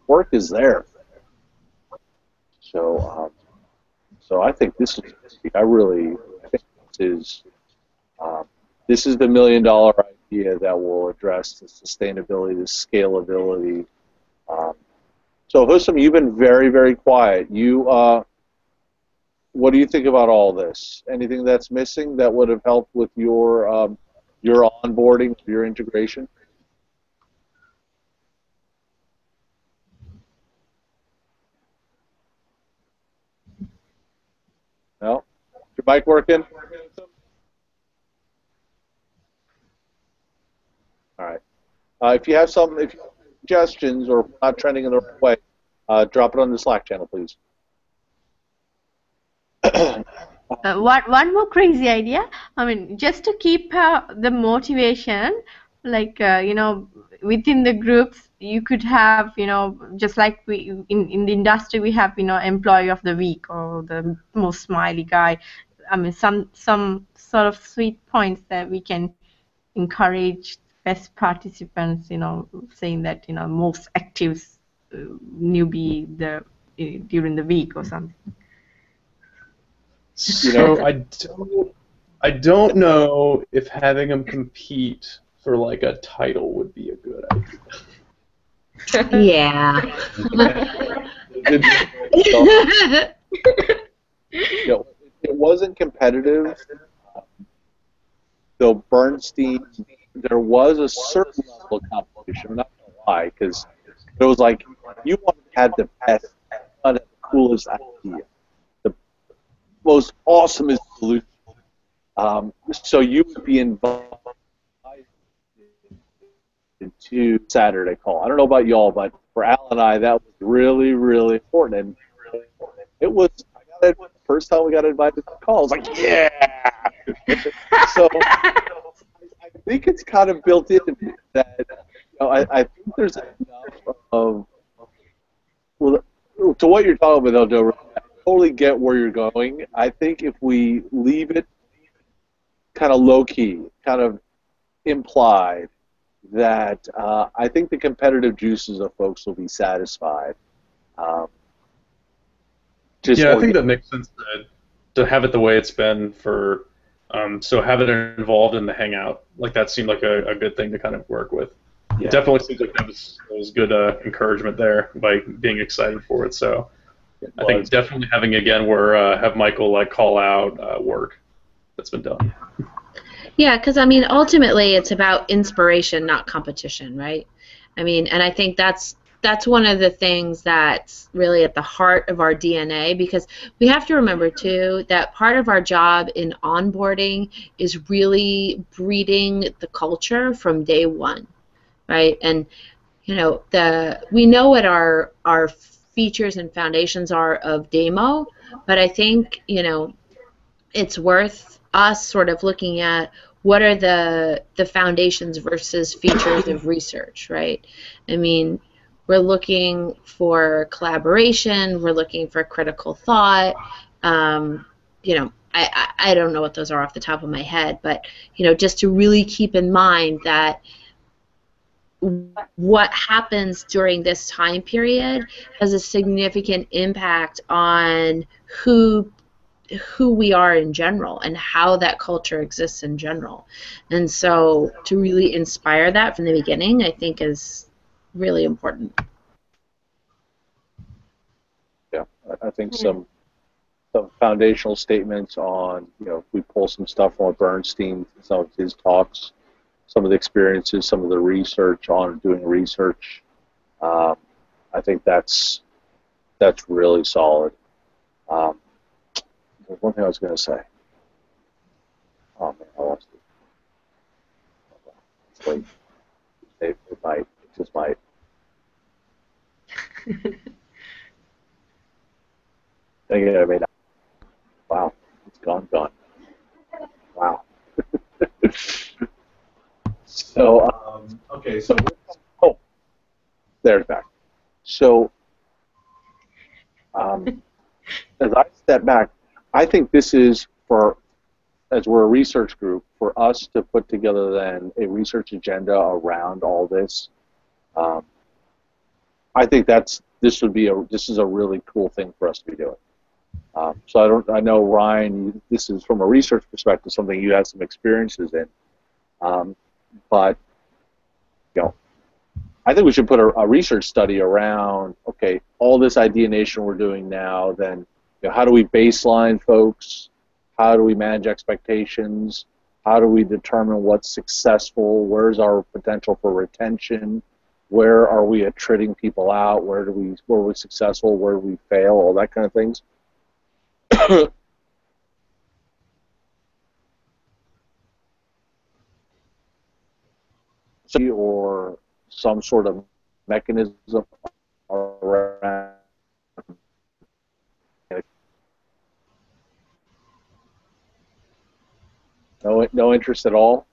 S3: work is there. So, so I think this is. I think this is the $1 million idea that will address the sustainability, the scalability. So, Hussam, you've been very, very quiet. What do you think about all this? Anything that's missing that would have helped with your onboarding, your integration? No? Is your mic working? All right. If you have suggestions or not trending in the right way, drop it on the Slack channel, please.
S4: One more crazy idea. I mean, just to keep the motivation, like within the groups, you could have just like we in the industry we have employee of the week or the most smiley guy. I mean, some sort of sweet points that we can encourage best participants. Saying that most active newbie during the week or something.
S2: So I don't know if having them compete for like a title would be a good idea.
S1: Yeah.
S3: It wasn't competitive, though Bernstein, there was a certain level of competition. I'm not going to lie, because it was like you had the best, the coolest idea, the most awesomest solution. So you would be invited to Saturday call. I don't know about y'all, but for Al and I, that was really, really important. And it was, the first time we got invited to the call, I was like, yeah! So I think it's kind of built in that, I think there's enough of, well, to what you're talking about, though, Joe, I totally get where you're going. I think if we leave it kind of low-key, kind of implied, that I think the competitive juices of folks will be satisfied.
S2: I think that makes sense to have it the way it's been for, so have it involved in the Hangout. Like that seemed like a good thing to kind of work with.
S3: Yeah.
S2: It definitely seems like that was good encouragement there by being excited for it. So I think definitely having again where have Michael like call out work that's been done.
S1: Yeah, because I mean, ultimately, it's about inspiration, not competition, right? I mean, and I think that's one of the things that's really at the heart of our DNA, because we have to remember too that part of our job in onboarding is really breeding the culture from day one, right? And we know what our features and foundations are of demo, but I think it's worth us sort of looking at what are the foundations versus features of research, right? I mean, we're looking for collaboration, we're looking for critical thought. I don't know what those are off the top of my head, but just to really keep in mind that what happens during this time period has a significant impact on who we are in general and how that culture exists in general. And so to really inspire that from the beginning, I think is really important.
S3: Yeah, I think some foundational statements on, if we pull some stuff from Bernstein, some of his talks, some of the experiences, some of the research on doing research, I think that's really solid. There's one thing I was going to say. might. It just might. Again, I mean, wow, it's gone. Wow. So, okay, so, oh, there's back. So, as I step back, I think this is for, as we're a research group, for us to put together then a research agenda around all this. I think this is a really cool thing for us to be doing. So I know Ryan, this is from a research perspective something you have some experiences in, but you know, I think we should put a research study around, okay, all this ideation we're doing now, then how do we baseline folks? How do we manage expectations? How do we determine what's successful? Where's our potential for retention? Where are we attriting people out? Where are we successful? Where do we fail? All that kind of things. Or some sort of mechanism around. No interest at all?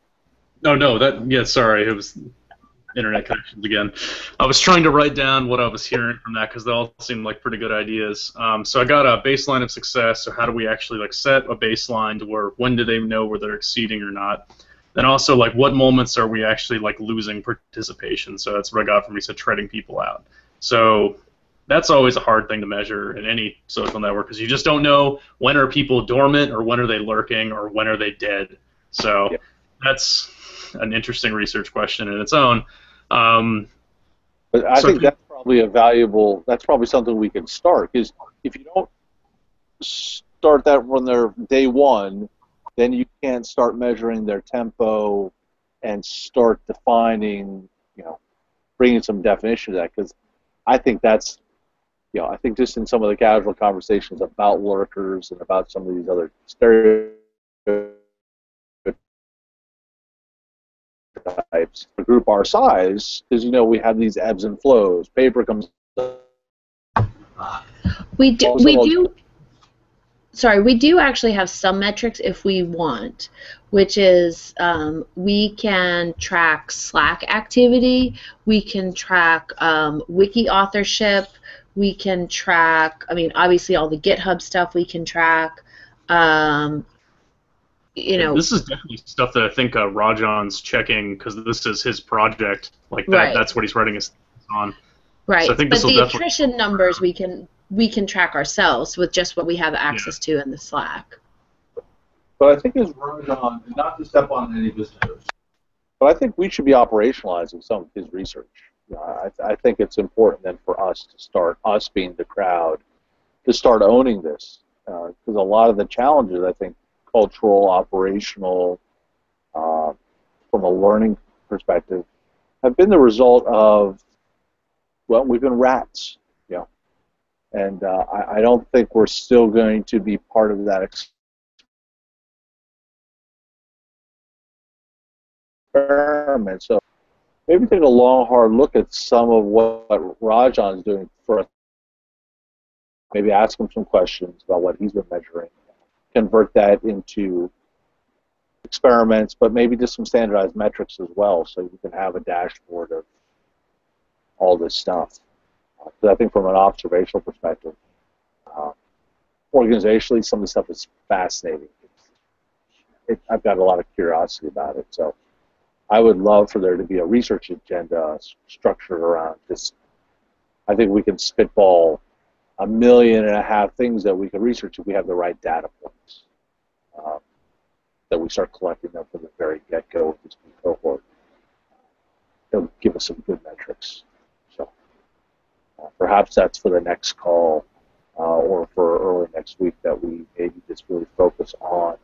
S2: No, sorry, it was internet connections again. I was trying to write down what I was hearing from that because they all seemed like pretty good ideas. So I got a baseline of success, so how do we actually like set a baseline to where when do they know where they're exceeding or not? Then also like what moments are we actually like losing participation? So that's what I got from you said treading people out. So that's always a hard thing to measure in any social network because you just don't know when are people dormant or when are they lurking or when are they dead. So yeah. That's an interesting research question in its own.
S3: But I think that's probably something we can start, because if you don't start that when they're day one, then you can't start measuring their tempo and start defining, bringing some definition to that, because I think that's, I think just in some of the casual conversations about lurkers and about some of these other stereotypes, a group our size, because we have these ebbs and flows. Paper comes.
S1: We do. Sorry, we do actually have some metrics if we want, which is we can track Slack activity, we can track wiki authorship, we can track, obviously all the GitHub stuff we can track.
S2: This is definitely stuff that I think Rajan's checking because this is his project. Like that,
S1: right.
S2: That's what he's writing his on.
S1: Right,
S2: so I think
S1: but the attrition numbers we can track ourselves with just what we have access to in the Slack.
S3: But I think as Rajan, not to step on any of his toes, but I think we should be operationalizing some of his research. I think it's important then for us to start, us being the crowd, to start owning this. Because a lot of the challenges, I think, cultural, operational, from a learning perspective, have been the result of, well, we've been rats, and I don't think we're still going to be part of that experiment. So maybe take a long, hard look at some of what Rajan's doing for us. Maybe ask him some questions about what he's been measuring, convert that into experiments, but maybe just some standardized metrics as well, so you can have a dashboard of all this stuff. Because I think from an observational perspective, organizationally, some of the stuff is fascinating. I've got a lot of curiosity about it, so I would love for there to be a research agenda structured around this. I think we can spitball 1.5 million things that we can research if we have the right data points. That we start collecting them from the very get-go with this new cohort. It'll give us some good metrics. So perhaps that's for the next call or for early next week, that we maybe just really focus on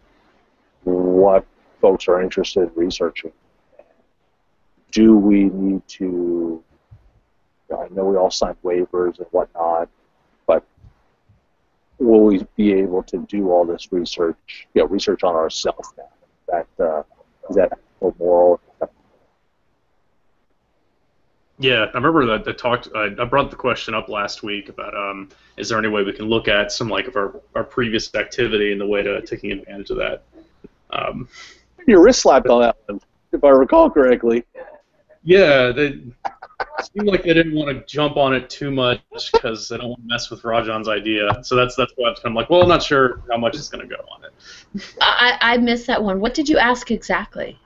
S3: what folks are interested in researching. Do we need to, I know we all sign waivers and whatnot, but will we be able to do all this research, research on ourselves now? Is that moral?
S2: Yeah, I remember that talked. I brought the question up last week about is there any way we can look at some like of our previous activity and the way to taking advantage of that. Um,
S3: Your wrist slapped on that one, if I recall correctly.
S2: yeah, they seemed like they didn't want to jump on it too much because they don't want to mess with Rajan's idea. So that's why I'm like, well, I'm not sure how much is going to go on it.
S1: I missed that one. What did you ask exactly?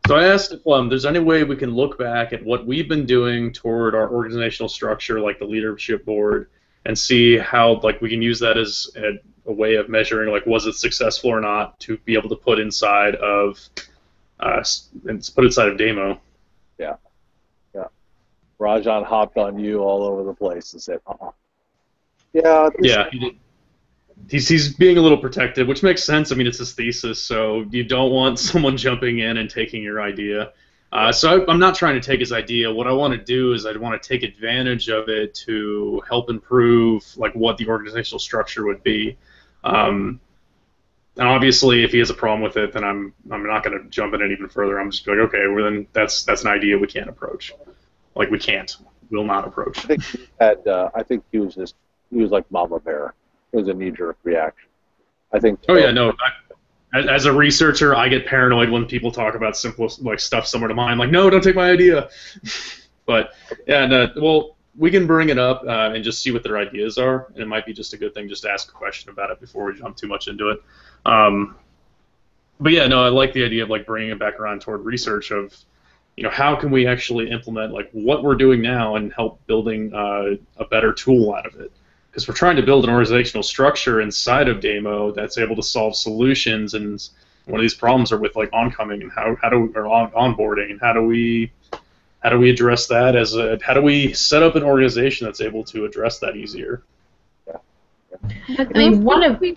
S2: So I asked if there's any way we can look back at what we've been doing toward our organizational structure, like the leadership board, and see how like we can use that as a way of measuring like was it successful or not to be able to put inside of Demo.
S3: Yeah, yeah. Rajan hopped on you all over the place and said, Yeah.
S2: Yeah, he did. He's being a little protective, which makes sense. I mean, it's his thesis, so you don't want someone jumping in and taking your idea. So I'm not trying to take his idea. What I want to do is I want to take advantage of it to help improve like what the organizational structure would be. And obviously, if he has a problem with it, then I'm not going to jump in it even further. I'm just like, okay, well then that's an idea we can't approach. Like will not approach.
S3: I think he was like Mama Bear. It was a knee-jerk reaction. I think.
S2: Oh yeah, no. As a researcher, I get paranoid when people talk about simple like stuff similar to mine. I'm like, no, don't take my idea. But yeah, no, well, we can bring it up and just see what their ideas are, and it might be just a good thing just to ask a question about it before we jump too much into it. But yeah, no, I like the idea of like bringing it back around toward research of, how can we actually implement like what we're doing now and help building a better tool out of it. Because we're trying to build an organizational structure inside of Demo that's able to solve solutions, and one of these problems are with like oncoming and onboarding, and how do we address that how do we set up an organization that's able to address that easier?
S4: But we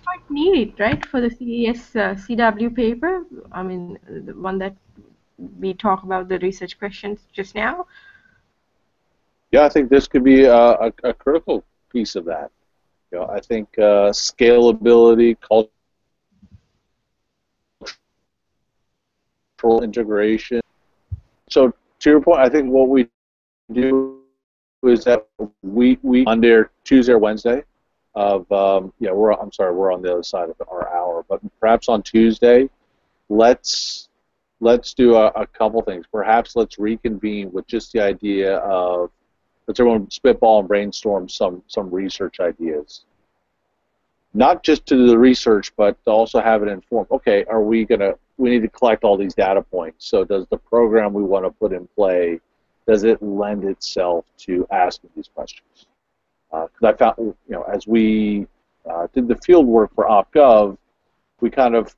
S4: might need it, right, for the CES CW paper. I mean, the one that we talk about the research questions just now.
S3: Yeah, I think this could be a critical piece of that. I think scalability, cultural integration. So to your point, I think what we do is that we on their Tuesday or Wednesday of we're on the other side of our hour, but perhaps on Tuesday, let's do a couple things. Perhaps let's reconvene with just the idea of let's everyone spitball and brainstorm some research ideas. Not just to do the research, but to also have it informed. Okay, we need to collect all these data points. So does the program we want to put in play, does it lend itself to asking these questions? Because I found, as we did the field work for OpGov, we kind of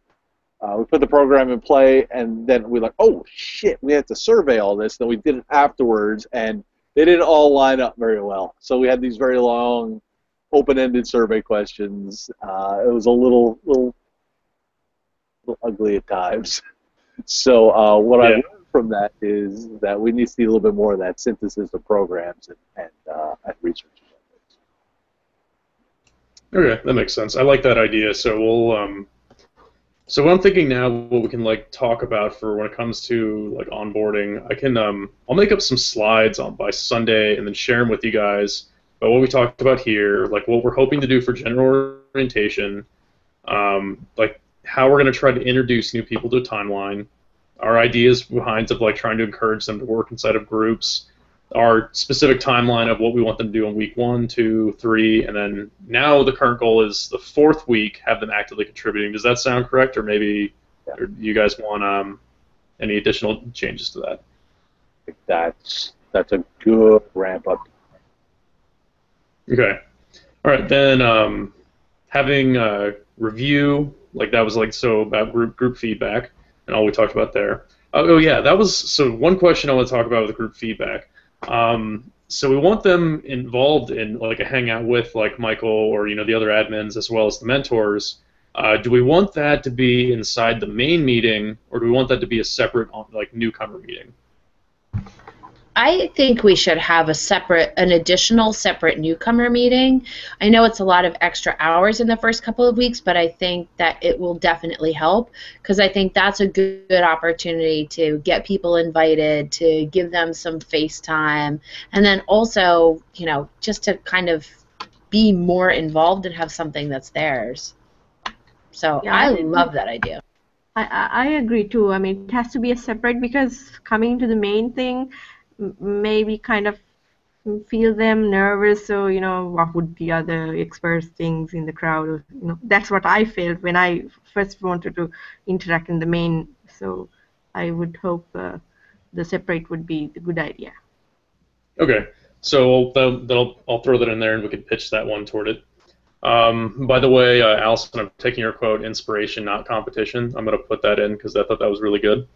S3: we put the program in play, and then we're like, oh shit, we have to survey all this. Then we did it afterwards, and they didn't all line up very well. So we had these very long, open-ended survey questions. It was a little ugly at times. So what I learned from that is that we need to see a little bit more of that synthesis of programs and research.
S2: Okay, that makes sense. I like that idea. So we'll so what I'm thinking now, what we can like talk about for when it comes to like onboarding, I can I'll make up some slides by Sunday and then share them with you guys about what we talked about here, like what we're hoping to do for general orientation, like how we're going to try to introduce new people to a timeline, our ideas behind of like trying to encourage them to work inside of groups, our specific timeline of what we want them to do in week 1, 2, 3, and then now the current goal is the 4th week have them actively contributing. Does that sound correct, or maybe or do you guys want any additional changes to that?
S3: That's a good ramp up.
S2: Okay. All right, then having review, like that was like so about group feedback and all we talked about there. Oh yeah, that was so one question I want to talk about with group feedback. So we want them involved in like a hangout with like Michael or the other admins as well as the mentors. Do we want that to be inside the main meeting, or do we want that to be a separate like newcomer meeting?
S1: I think we should have an additional separate newcomer meeting. I know it's a lot of extra hours in the first couple of weeks, but I think that it will definitely help because I think that's a good opportunity to get people invited, to give them some face time, and then also, just to kind of be more involved and have something that's theirs. So
S4: Yeah,
S1: I love that idea.
S4: I agree too. I mean, it has to be a separate because coming to the main thing, maybe kind of feel them nervous. So, what would the other experts things in the crowd? Or, that's what I felt when I first wanted to interact in the main. So, I would hope the separate would be the good idea.
S2: Okay, so I'll throw that in there, and we can pitch that one toward it. By the way, Allison, I'm taking your quote, "Inspiration, not competition." I'm going to put that in because I thought that was really good.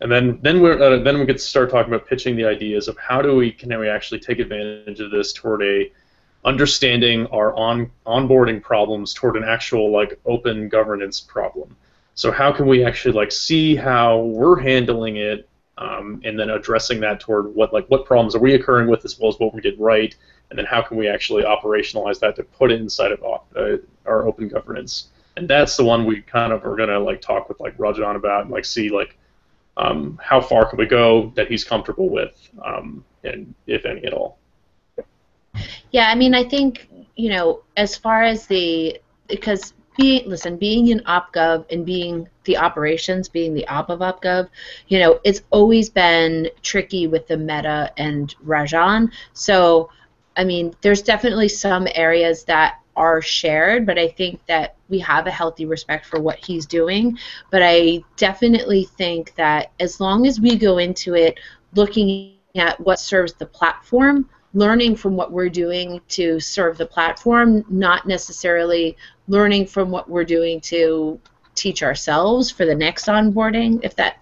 S2: And then we get to start talking about pitching the ideas of how can we actually take advantage of this toward understanding our onboarding problems toward an actual open governance problem. So how can we actually see how we're handling it, and then addressing that toward what problems are we occurring with as well as what we did right, and then how can we actually operationalize that to put it inside of our open governance. And that's the one we kind of are going to talk with Rajan about and see how far can we go that he's comfortable with, and if any at all.
S1: Yeah, I mean, I think, as far as because being in OpGov and being the operations, being the op of OpGov, it's always been tricky with the Meta and Rajan. So, I mean, there's definitely some areas that are shared, but I think that we have a healthy respect for what he's doing. But I definitely think that as long as we go into it looking at what serves the platform, learning from what we're doing to serve the platform, not necessarily learning from what we're doing to teach ourselves for the next onboarding. I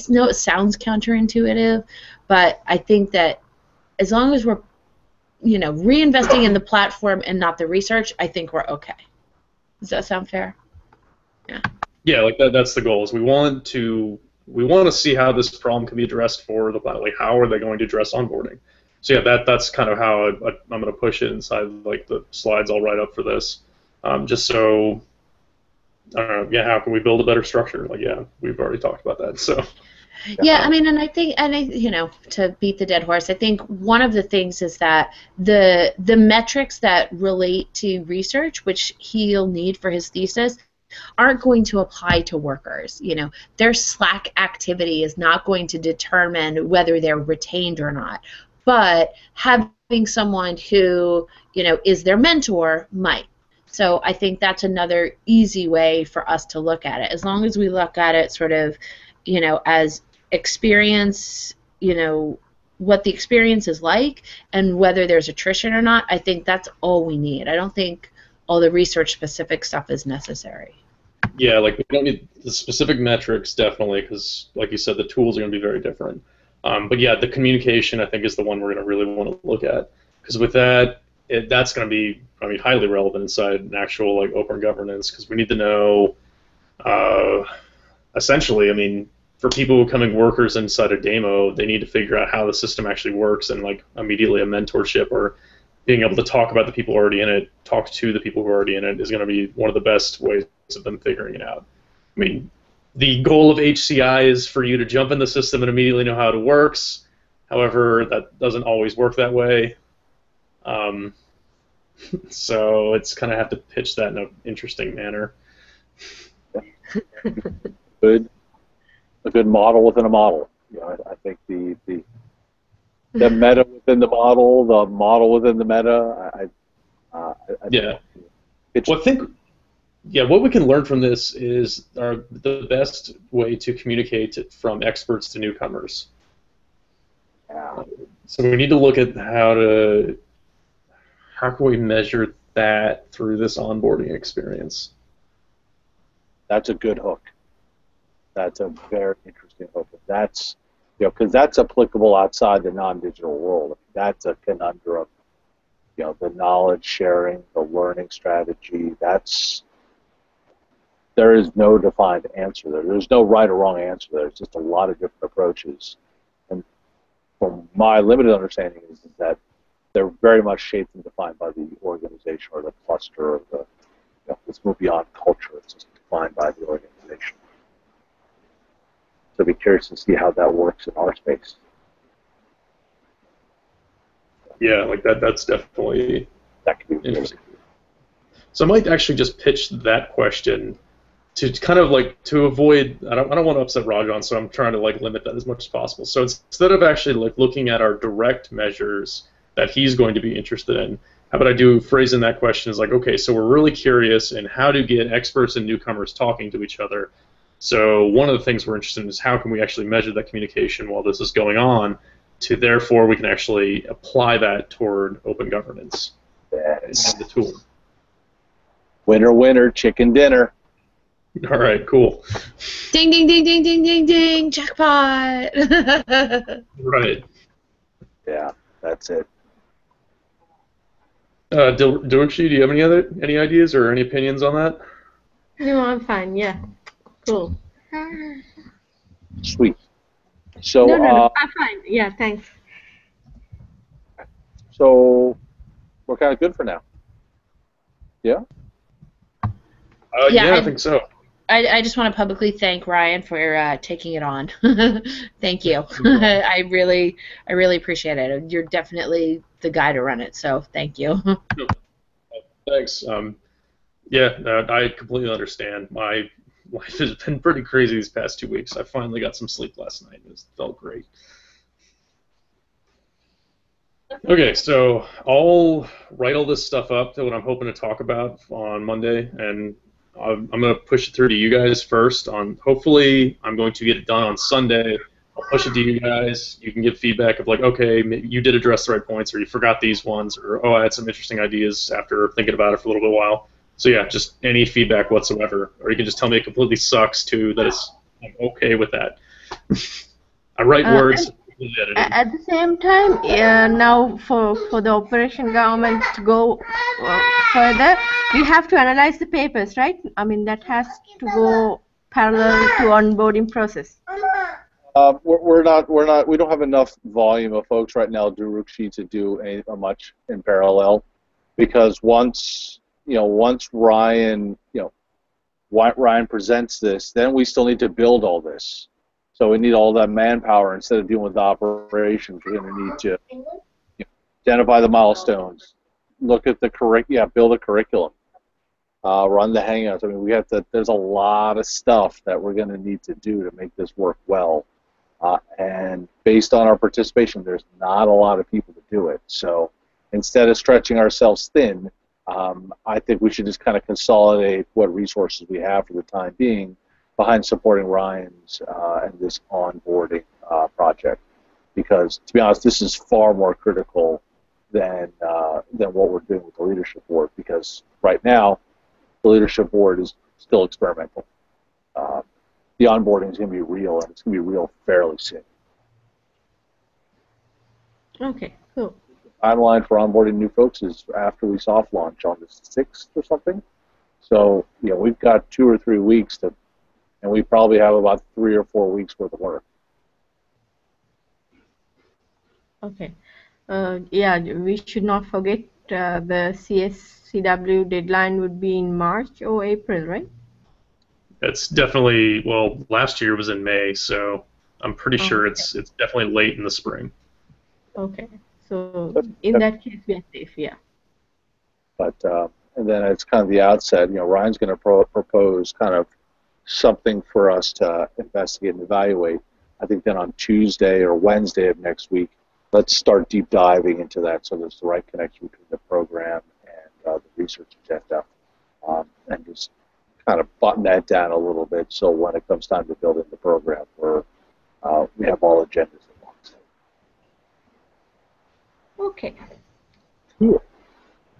S1: know it sounds counterintuitive, but I think that as long as we're reinvesting in the platform and not the research, I think we're okay. Does that sound fair? Yeah.
S2: Yeah, that's the goal. Is we want to see how this problem can be addressed for the platform. How are they going to address onboarding? So yeah, that's kind of how I'm going to push it inside the slides I'll write up for this, just so I don't know. Yeah, how can we build a better structure? We've already talked about that. So.
S1: Yeah, I mean, to beat the dead horse, I think one of the things is that the metrics that relate to research, which he'll need for his thesis, aren't going to apply to workers. Their Slack activity is not going to determine whether they're retained or not. But having someone who, is their mentor might. So I think that's another easy way for us to look at it. As long as we look at it sort of, as experience, what the experience is like and whether there's attrition or not, I think that's all we need. I don't think all the research-specific stuff is necessary.
S2: Yeah, we don't need the specific metrics, definitely, because, like you said, the tools are going to be very different. But yeah, the communication, I think, is the one we're going to really want to look at, because with that, that's going to be, highly relevant inside an actual, open governance, because we need to know, essentially, for people becoming workers inside a demo, they need to figure out how the system actually works, and immediately a mentorship or being able to talk about the people already in it, talk to the people who are already in it is going to be one of the best ways of them figuring it out. The goal of HCI is for you to jump in the system and immediately know how it works. However, that doesn't always work that way. So it's kind of have to pitch that in an interesting manner.
S3: A good model within a model. I think the meta within the model within the meta.
S2: Yeah. Well, I think what we can learn from this is the best way to communicate from experts to newcomers.
S3: Yeah.
S2: So we need to look at how can we measure that through this onboarding experience.
S3: That's a good hook. That's a very interesting hook. That's because that's applicable outside the non-digital world. That's a conundrum. The knowledge sharing, the learning strategy. There is no defined answer there. There's no right or wrong answer there. It's just a lot of different approaches. And from my limited understanding, is that they're very much shaped and defined by the organization or the cluster, or the, let's move beyond culture. It's just defined by the organization. So I'd be curious to see how that works in our space.
S2: Yeah, like that's definitely
S3: That could be
S2: interesting. So I might actually just pitch that question to kind of like to avoid. I don't want to upset Rajan, so I'm trying to like limit that as much as possible. So instead of actually like looking at our direct measures that he's going to be interested in, how about I do phrasing that question as like, okay, so we're really curious in how to get experts and newcomers talking to each other. So one of the things we're interested in is how can we actually measure that communication while this is going on, to therefore we can actually apply that toward open governance.
S3: Yes.
S2: And the tool.
S3: Winner, winner, chicken dinner.
S2: All right, cool.
S1: Ding, ding, ding, ding, ding, ding, ding, jackpot.
S2: Right.
S3: Yeah, that's it.
S2: Dorkshi, do you have any ideas or any opinions on that?
S4: No, I'm fine. Yeah. Cool.
S3: Sweet. So,
S4: No, I'm fine. Yeah, thanks.
S3: So we're kind of good for now. Yeah?
S2: Yeah, I think so.
S1: I just want to publicly thank Ryan for taking it on. Thank you. I really appreciate it. You're definitely the guy to run it, so thank you.
S2: Thanks. Yeah, I completely understand. My life has been pretty crazy these past 2 weeks. I finally got some sleep last night. It felt great. Okay, so I'll write all this stuff up to what I'm hoping to talk about on Monday, and I'm going to push it through to you guys first. Hopefully, I'm going to get it done on Sunday. I'll push it to you guys. You can give feedback of like, okay, maybe you did address the right points, or you forgot these ones, or oh, I had some interesting ideas after thinking about it for a little bit while. So yeah, just any feedback whatsoever, or you can just tell me it completely sucks too. That I'm okay with that. I write words.
S4: At the same time, now for the operation government to go further, we have to analyze the papers, right? I mean, that has to go parallel to onboarding process.
S3: We don't have enough volume of folks right now, Durukshi, to do much in parallel, because once Ryan presents this, then we still need to build all this. So we need all that manpower. Instead of dealing with the operations, we're going to need to identify the milestones, look at the build a curriculum, run the Hangouts. I mean, there's a lot of stuff that we're going to need to do to make this work well. And based on our participation, there's not a lot of people to do it. So instead of stretching ourselves thin, I think we should just kind of consolidate what resources we have for the time being behind supporting Ryan's and this onboarding project, because to be honest, this is far more critical than what we're doing with the leadership board. Because right now, the leadership board is still experimental. The onboarding is going to be real, and it's going to be real fairly soon.
S4: Okay, cool.
S3: The timeline for onboarding new folks is after we soft launch on the 6th or something. So we've got 2 or 3 weeks to. And we probably have about 3 or 4 weeks worth of work.
S4: Okay. Yeah, we should not forget the CSCW deadline would be in March or April, right?
S2: It's definitely, well, last year was in May, so I'm pretty sure it's definitely late in the spring.
S4: Okay. So in that case, we are safe, yeah.
S3: But and then it's kind of the outset. Ryan's going to propose kind of something for us to investigate and evaluate. I think then on Tuesday or Wednesday of next week, let's start deep diving into that, so there's the right connection between the program and the research agenda, and just kind of button that down a little bit, so when it comes time to build in the program, we have all agendas at once.
S4: Okay.
S3: Cool.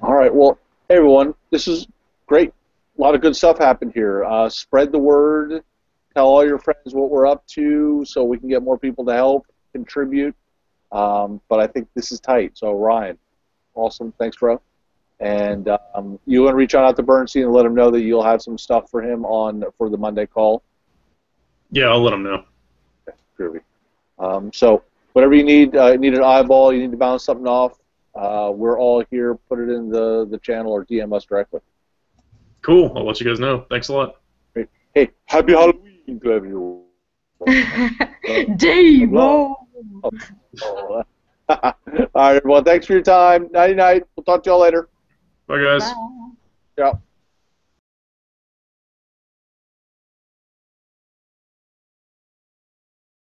S3: All right. Well, hey everyone, this is great. A lot of good stuff happened here. Spread the word. Tell all your friends what we're up to so we can get more people to help, contribute. But I think this is tight. So, Ryan, awesome. Thanks, bro. And you want to reach out to Bernstein and let him know that you'll have some stuff for him for the Monday call?
S2: Yeah, I'll let him know.
S3: Okay, groovy. So, whatever you need, need an eyeball, you need to bounce something off, we're all here. Put it in the channel or DM us directly.
S2: Cool. I'll let you guys know. Thanks a lot.
S3: Great. Hey, happy Halloween to everyone.
S4: Devo.
S3: All right, everyone. Thanks for your time. Nighty night. We'll talk to y'all later.
S2: Bye, guys.
S4: Bye.
S3: Ciao.